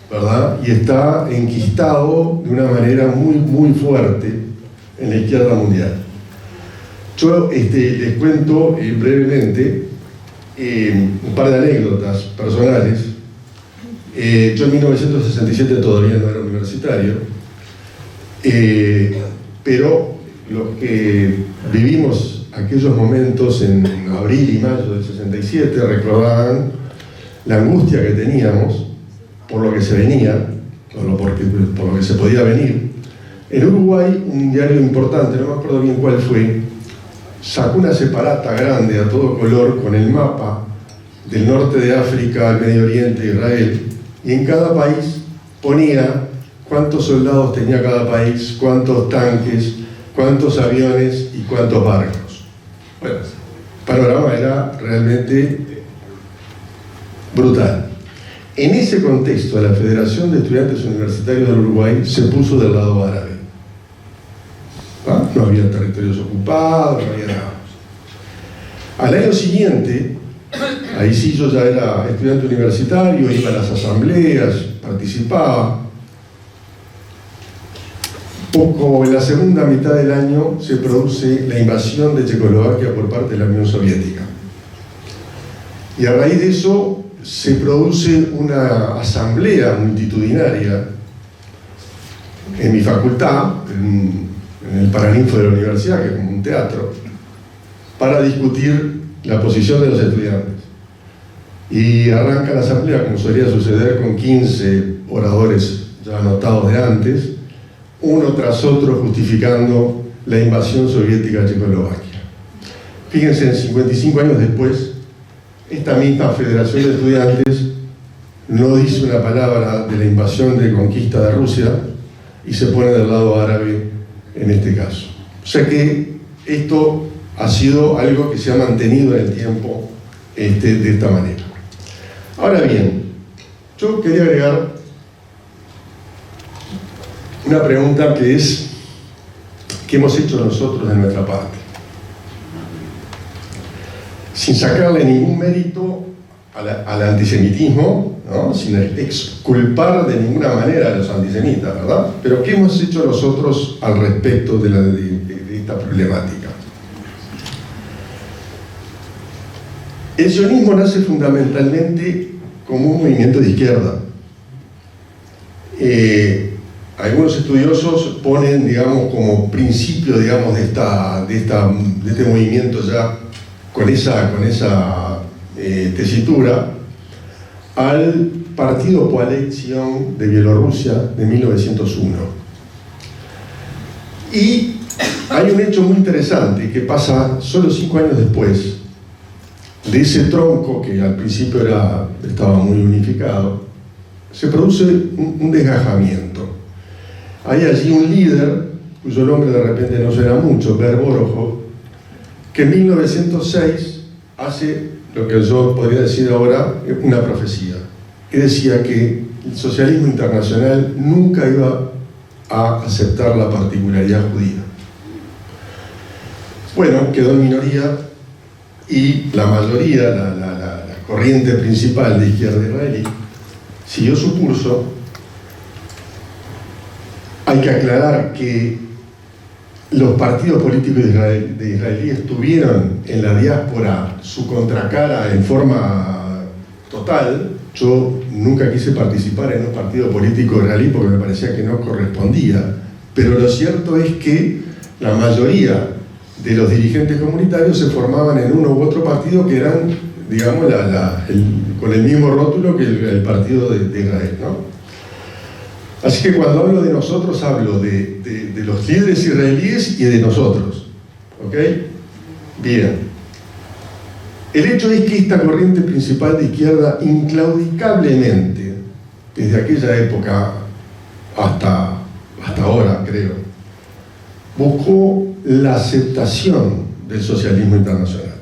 ¿verdad? Y está enquistado de una manera muy, muy fuerte en la izquierda mundial. Yo les cuento brevemente un par de anécdotas personales. Yo en 1967 todavía no era universitario, pero los que vivimos aquellos momentos en abril y mayo del 67 recordaban la angustia que teníamos por lo que se venía, por lo que se podía venir. En Uruguay, un diario importante, no me acuerdo bien cuál fue, sacó una separata grande a todo color con el mapa del norte de África, al Medio Oriente, Israel, y en cada país ponía cuántos soldados tenía cada país, cuántos tanques, cuántos aviones y cuántos barcos. Bueno, el panorama era realmente brutal. En ese contexto, la Federación de Estudiantes Universitarios del Uruguay se puso del lado árabe. No había territorios ocupados, no había nada. Al año siguiente, ahí sí yo ya era estudiante universitario, iba a las asambleas, participaba. Poco en la segunda mitad del año se produce la invasión de Checoslovaquia por parte de la Unión Soviética. Y a raíz de eso se produce una asamblea multitudinaria en mi facultad, en el Paraninfo de la universidad, que es como un teatro, para discutir la posición de los estudiantes. Y arranca la asamblea, como solía suceder, con 15 oradores ya anotados de antes, uno tras otro justificando la invasión soviética de Checoslovaquia. Fíjense, 55 años después, esta misma Federación de Estudiantes no dice una palabra de la invasión de conquista de Rusia y se pone del lado árabe en este caso. O sea que esto ha sido algo que se ha mantenido en el tiempo de esta manera. Ahora bien, yo quería agregar una pregunta que es: ¿qué hemos hecho nosotros de nuestra parte? Sin sacarle ningún mérito al antisemitismo, ¿no? Sin exculpar de ninguna manera a los antisemitas, ¿verdad? Pero ¿qué hemos hecho nosotros al respecto de esta problemática? El sionismo nace fundamentalmente como un movimiento de izquierda. Algunos estudiosos ponen, digamos, como principio, digamos, de este movimiento ya con esa tesitura al Partido Coalición de Bielorrusia de 1901. Y hay un hecho muy interesante que pasa solo 5 años después de ese tronco que al principio estaba muy unificado. Se produce un desgajamiento. Hay allí un líder, cuyo nombre de repente no suena mucho, Ber Borojo, que en 1906 hace lo que yo podría decir ahora una profecía, que decía que el socialismo internacional nunca iba a aceptar la particularidad judía. Bueno, quedó en minoría y la mayoría, la corriente principal de izquierda israelí, siguió su curso. Hay que aclarar que los partidos políticos de israelíes tuvieron en la diáspora su contracara en forma total. Yo nunca quise participar en un partido político israelí porque me parecía que no correspondía, pero lo cierto es que la mayoría de los dirigentes comunitarios se formaban en uno u otro partido que eran, digamos, con el mismo rótulo que el partido de Israel, ¿no? Así que cuando hablo de nosotros, hablo de los líderes israelíes y de nosotros. ¿Ok? Bien. El hecho es que esta corriente principal de izquierda, inclaudicablemente, desde aquella época hasta ahora, creo, buscó la aceptación del socialismo internacional.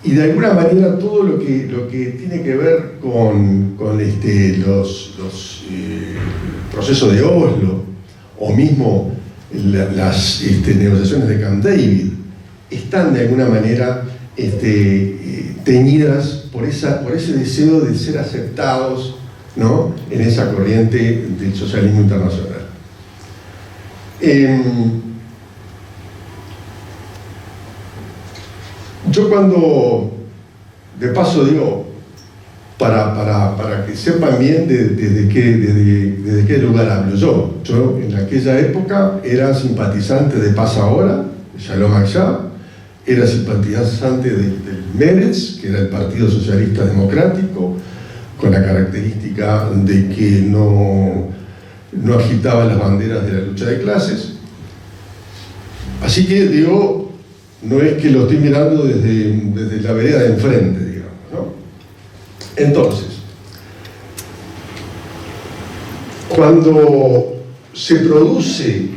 Y de alguna manera todo lo que tiene que ver con los procesos de Oslo, o mismo las negociaciones de Camp David, están de alguna manera teñidas por ese deseo de ser aceptados, ¿no?, en esa corriente del socialismo internacional. Yo cuando, de paso digo, para que sepan bien desde qué lugar hablo yo en aquella época era simpatizante de Paz Ahora, Shalom Akshab, era simpatizante del Meretz, que era el Partido Socialista Democrático, con la característica de que no agitaba las banderas de la lucha de clases. Así que digo, no es que lo estoy mirando desde la vereda de enfrente, digamos, ¿no? Entonces, cuando se produce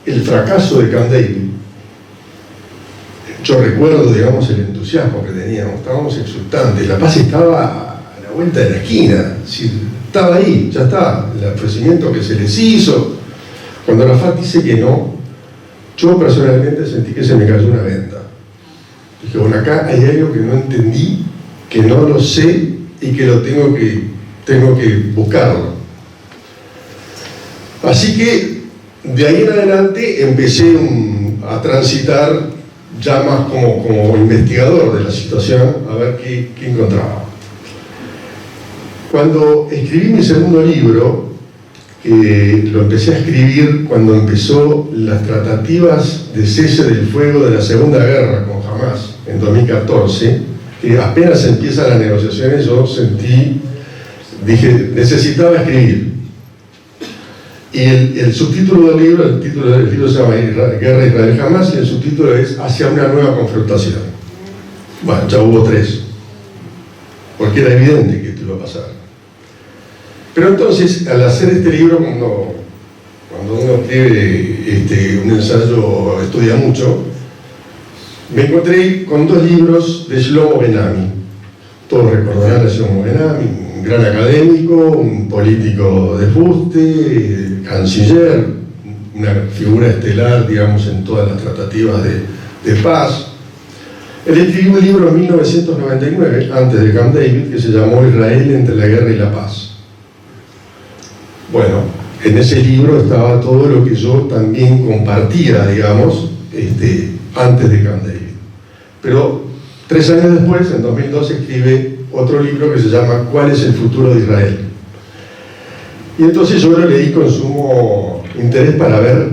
el fracaso de Camp David, yo recuerdo, digamos, el entusiasmo que teníamos, estábamos exultantes, la paz estaba a la vuelta de la esquina, estaba ahí, ya está, el ofrecimiento que se les hizo. Cuando Arafat dice que no, yo personalmente sentí que se me cayó una venda. Dije, bueno, acá hay algo que no entendí, que no lo sé y que lo tengo que buscarlo. Así que de ahí en adelante empecé a transitar ya más como investigador de la situación, a ver qué encontraba. Cuando escribí mi segundo libro, que lo empecé a escribir cuando empezó las tratativas de cese del fuego de la Segunda Guerra con Hamás en 2014, que apenas empiezan las negociaciones, yo dije, necesitaba escribir. Y el subtítulo del libro, el título del libro se llama Guerra Israel-Hamás, y el subtítulo es Hacia una nueva confrontación. Bueno, ya hubo 3, porque era evidente que esto iba a pasar. Pero entonces, al hacer este libro, cuando uno escribe un ensayo, estudia mucho, me encontré con 2 libros de Shlomo Ben-Ami. Todos recordarán a Shlomo Ben-Ami, un gran académico, un político de fuste, canciller, una figura estelar, digamos, en todas las tratativas de paz. Él escribió un libro en 1999, antes de Camp David, que se llamó Israel entre la guerra y la paz. Bueno, en ese libro estaba todo lo que yo también compartía, digamos, antes de Camp David. Pero 3 años después, en 2012, escribe otro libro que se llama ¿Cuál es el futuro de Israel? Y entonces yo lo leí con sumo interés para ver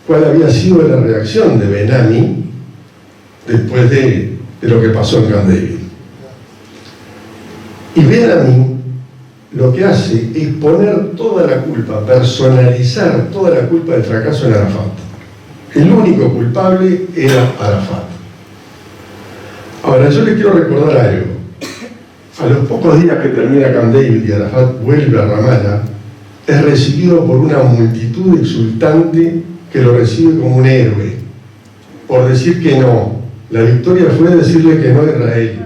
cuál había sido la reacción de Ben-Ami después de lo que pasó en Camp David. Y Ben-Ami lo que hace es poner toda la culpa, personalizar toda la culpa del fracaso en Arafat. El único culpable era Arafat. Ahora, yo les quiero recordar algo. A los pocos días que termina Camp David y Arafat vuelve a Ramallah, es recibido por una multitud exultante que lo recibe como un héroe, por decir que no. La victoria fue decirle que no a Israel.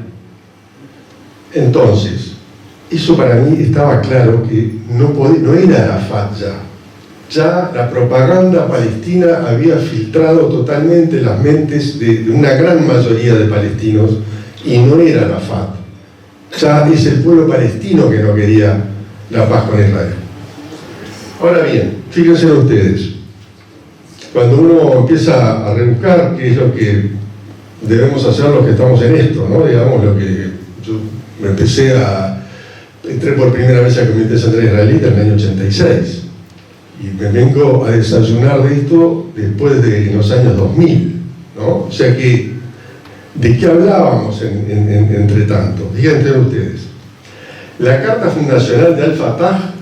Entonces, eso para mí estaba claro que no era Arafat ya. Ya la propaganda palestina había filtrado totalmente las mentes de una gran mayoría de palestinos y no era Arafat. Ya es el pueblo palestino que no quería la paz con Israel. Ahora bien, fíjense ustedes, cuando uno empieza a rebuscar qué es lo que debemos hacer los que estamos en esto, ¿no? Digamos, lo que yo me entré por primera vez al Comité Central Israelita en el año 86 y me vengo a desayunar de esto después de los años 2000, ¿no? O sea que, ¿de qué hablábamos entre tanto? Fíjense ustedes, la carta fundacional de Al-Fatah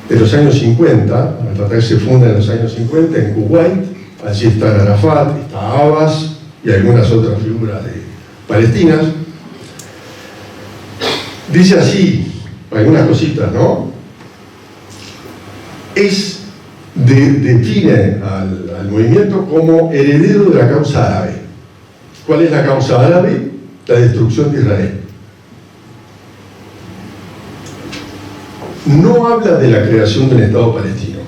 de los años 50, Al-Fatah se funda en los años 50 en Kuwait, allí está Arafat, está Abbas y algunas otras figuras palestinas. Dice así, algunas cositas, ¿no? Es define al movimiento como heredero de la causa árabe. ¿Cuál es la causa árabe? La destrucción de Israel. No habla de la creación de un Estado palestino.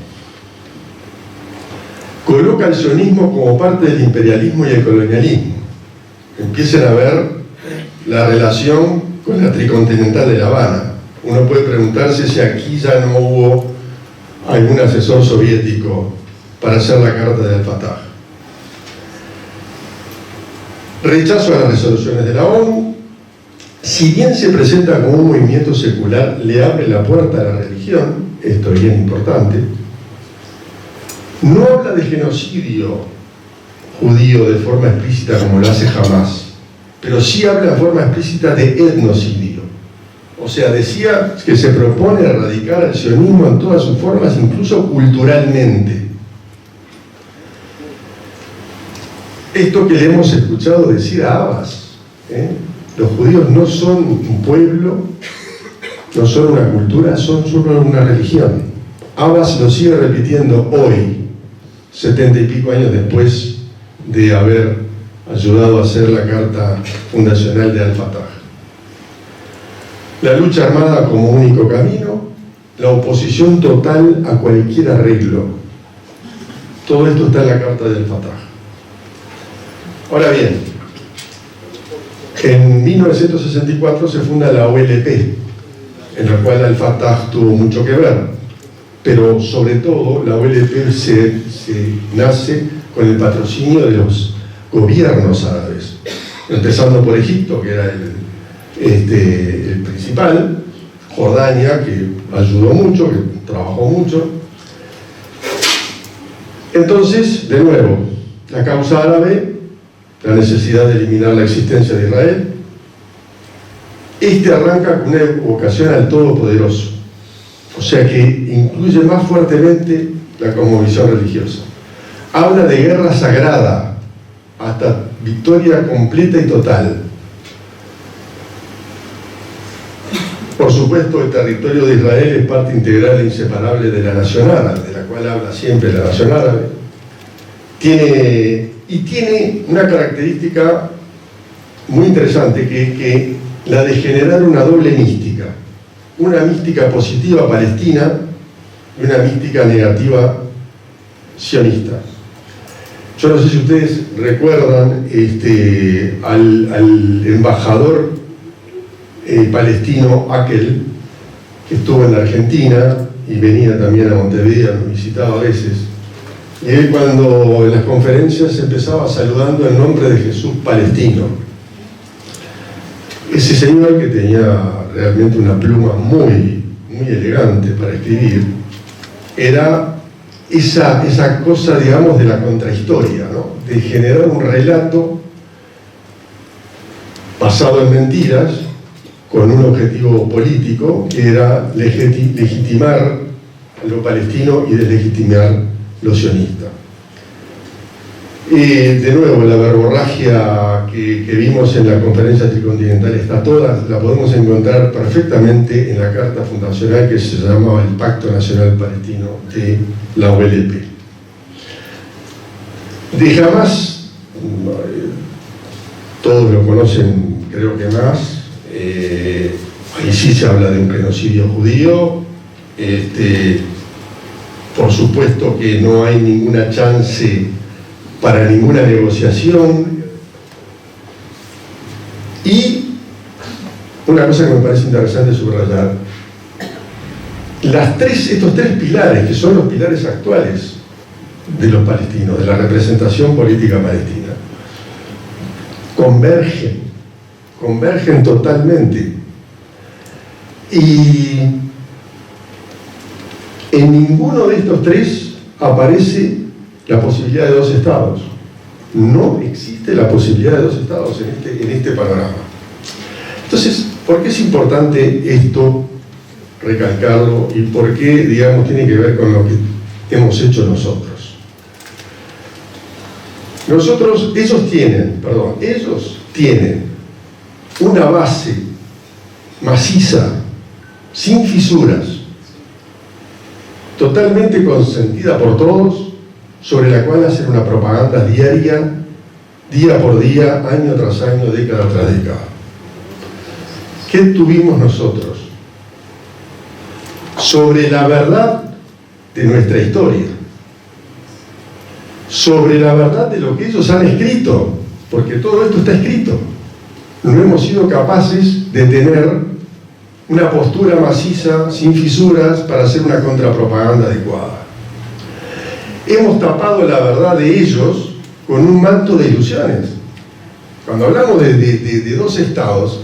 Coloca el sionismo como parte del imperialismo y el colonialismo. Empiecen a ver la relación con la tricontinental de La Habana. Uno puede preguntarse si aquí ya no hubo algún asesor soviético para hacer la carta de Al-Fatah. Rechazo a las resoluciones de la ONU. Si bien se presenta como un movimiento secular, le abre la puerta a la religión, esto es bien importante. No habla de genocidio judío de forma explícita como lo hace Hamás, pero sí habla de forma explícita de etnocidio. O sea, decía que se propone erradicar el sionismo en todas sus formas, incluso culturalmente. Esto que le hemos escuchado decir a Abbas, los judíos no son un pueblo, no son una cultura, son solo una religión. Abbas lo sigue repitiendo hoy, 70 y pico años después de haber ayudado a hacer la carta fundacional de Al-Fatah. La lucha armada como único camino, la oposición total a cualquier arreglo. Todo esto está en la carta de Al-Fatah. Ahora bien, en 1964 se funda la OLP, en la cual Al-Fatah tuvo mucho que ver, pero sobre todo la OLP se nace con el patrocinio de los gobiernos árabes, empezando por Egipto, que era el principal, Jordania, que ayudó mucho, que trabajó mucho. Entonces, de nuevo, la causa árabe, la necesidad de eliminar la existencia de Israel. Arranca con una evocación al Todopoderoso, o sea que incluye más fuertemente la cosmovisión religiosa. Habla de guerra sagrada hasta victoria completa y total. Por supuesto, el territorio de Israel es parte integral e inseparable de la nación árabe, de la cual habla siempre la nación árabe. Tiene una característica muy interesante, que la de generar una doble mística. Una mística positiva palestina y una mística negativa sionista. Yo no sé si ustedes recuerdan al embajador palestino Akel, que estuvo en la Argentina y venía también a Montevideo, nos visitaba a veces. Y él, cuando en las conferencias empezaba saludando en nombre de Jesús palestino. Ese señor, que tenía realmente una pluma muy, muy elegante para escribir, era esa cosa, digamos, de la contrahistoria, ¿no? De generar un relato basado en mentiras, con un objetivo político, que era legitimar lo palestino y deslegitimar lo sionista. De nuevo, la verborragia que vimos en la conferencia tricontinental está toda, la podemos encontrar perfectamente en la carta fundacional que se llamaba el Pacto Nacional Palestino de la OLP. De Hamás, todos lo conocen, creo que más. Ahí sí se habla de un genocidio judío. Por supuesto que no hay ninguna chance para ninguna negociación. Y una cosa que me parece interesante subrayar: estos tres pilares, que son los pilares actuales de los palestinos, de la representación política palestina, convergen totalmente. Y en ninguno de estos tres aparece la posibilidad de dos estados. No existe la posibilidad de dos estados en este panorama. Entonces, ¿por qué es importante esto recalcarlo y por qué, digamos, tiene que ver con lo que hemos hecho nosotros? Ellos tienen una base maciza, sin fisuras, totalmente consentida por todos, sobre la cual hacer una propaganda diaria, día por día, año tras año, década tras década. ¿Qué tuvimos nosotros? Sobre la verdad de nuestra historia, sobre la verdad de lo que ellos han escrito, porque todo esto está escrito. No hemos sido capaces de tener una postura maciza, sin fisuras, para hacer una contrapropaganda adecuada. Hemos tapado la verdad de ellos con un manto de ilusiones. Cuando hablamos de dos estados,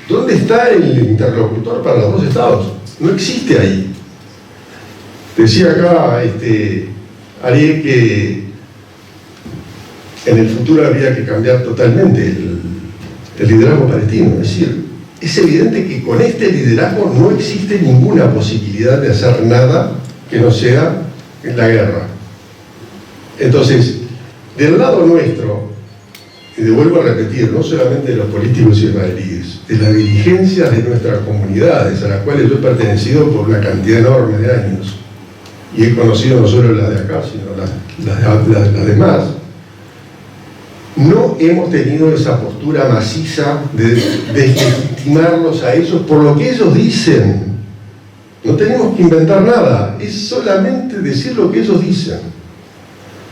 ¿dónde está el interlocutor para los dos estados? No existe ahí. Decía acá Ariel que en el futuro habría que cambiar totalmente el liderazgo palestino. Es decir, es evidente que con este liderazgo no existe ninguna posibilidad de hacer nada que no sea en la guerra. Entonces, del lado nuestro, y vuelvo a repetir, no solamente de los políticos israelíes, de las dirigencias de nuestras comunidades, a las cuales yo he pertenecido por una cantidad enorme de años, y he conocido no solo las de acá, sino las demás, no hemos tenido esa postura maciza de deslegitimarlos a ellos por lo que ellos dicen. No tenemos que inventar nada, es solamente decir lo que ellos dicen.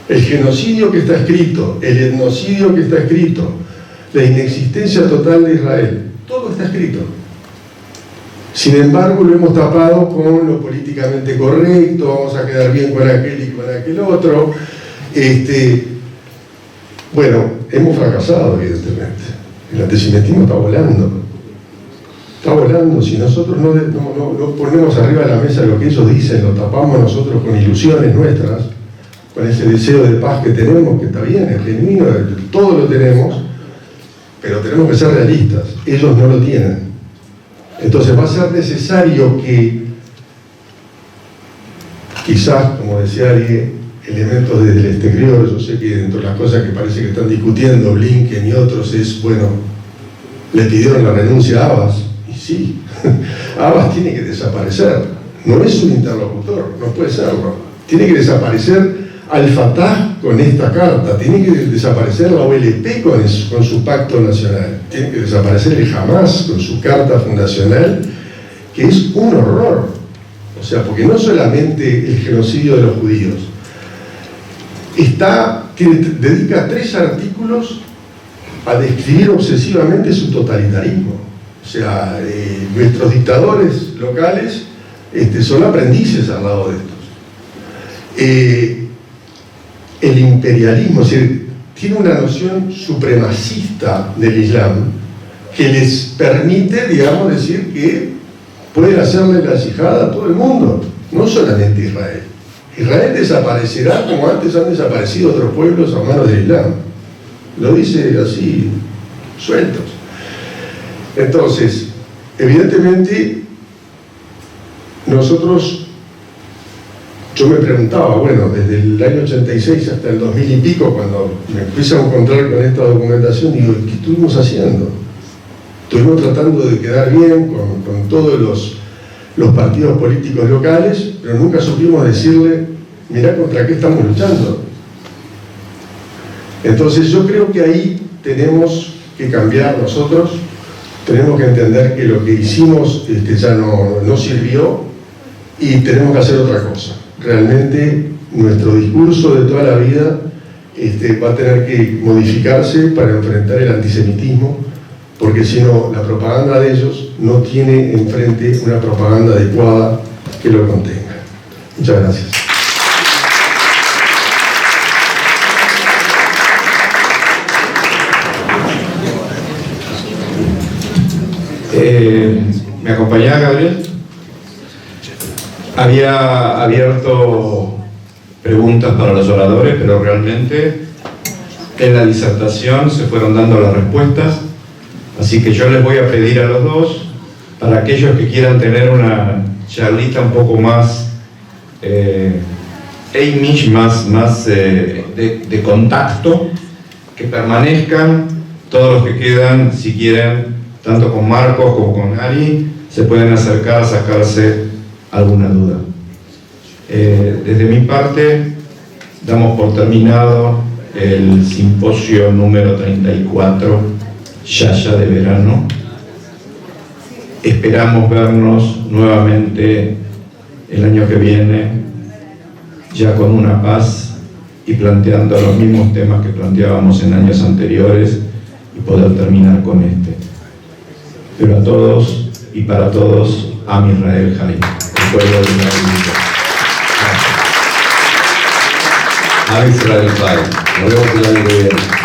El genocidio que está escrito, el etnocidio que está escrito, la inexistencia total de Israel, todo está escrito. Sin embargo, lo hemos tapado con lo políticamente correcto, vamos a quedar bien con aquel y con aquel otro. Bueno, hemos fracasado, evidentemente. El antisemitismo está volando. Está volando. Si nosotros no ponemos arriba de la mesa lo que ellos dicen, lo tapamos nosotros con ilusiones nuestras, con ese deseo de paz que tenemos, que está bien, es genuino, todo lo tenemos, pero tenemos que ser realistas. Ellos no lo tienen. Entonces va a ser necesario que, quizás, como decía Ari, elementos desde el exterior, yo sé que dentro de las cosas que parece que están discutiendo Blinken y otros es, bueno, le pidieron la renuncia a Abbas, y sí, Abbas tiene que desaparecer, no es un interlocutor, no puede serlo, tiene que desaparecer Al-Fatah con esta carta, tiene que desaparecer la OLP con su pacto nacional, tiene que desaparecer el Hamas con su carta fundacional, que es un horror, o sea, porque no solamente el genocidio de los judíos, dedica 3 artículos a describir obsesivamente su totalitarismo. O sea, nuestros dictadores locales son aprendices al lado de estos. El imperialismo, es decir, tiene una noción supremacista del Islam que les permite, digamos, decir que pueden hacerle la yihad a todo el mundo, no solamente Israel. Israel desaparecerá como antes han desaparecido otros pueblos a manos del Islam. Lo dice así, sueltos. Entonces, evidentemente, estamos yo me preguntaba, bueno, desde el año 86 hasta el 2000 y pico, cuando me empiezo a encontrar con esta documentación, digo, ¿qué estuvimos haciendo? Estuvimos tratando de quedar bien con todos los partidos políticos locales, pero nunca supimos decirle, mirá contra qué estamos luchando. Entonces yo creo que ahí tenemos que cambiar nosotros, tenemos que entender que lo que hicimos ya no sirvió y tenemos que hacer otra cosa. Realmente nuestro discurso de toda la vida va a tener que modificarse para enfrentar el antisemitismo, porque si no, la propaganda de ellos no tiene enfrente una propaganda adecuada que lo contenga. Muchas gracias.
¿Me acompañaba Gabriel? Había abierto preguntas para los oradores, pero realmente en la disertación se fueron dando las respuestas, así que yo les voy a pedir a los dos, para aquellos que quieran tener una charlita un poco más Amish, más de contacto, que permanezcan. Todos los que quedan, si quieren, tanto con Marcos como con Ari, se pueden acercar a sacarse alguna duda. Desde mi parte, damos por terminado el simposio número 34, Yaya de verano. Esperamos vernos nuevamente el año que viene, ya con una paz y planteando los mismos temas que planteábamos en años anteriores y poder terminar con este. Pero a todos y para todos, Am Israel Chai, el pueblo de Israel.
Am Israel Chai. Nos vemos el año que viene.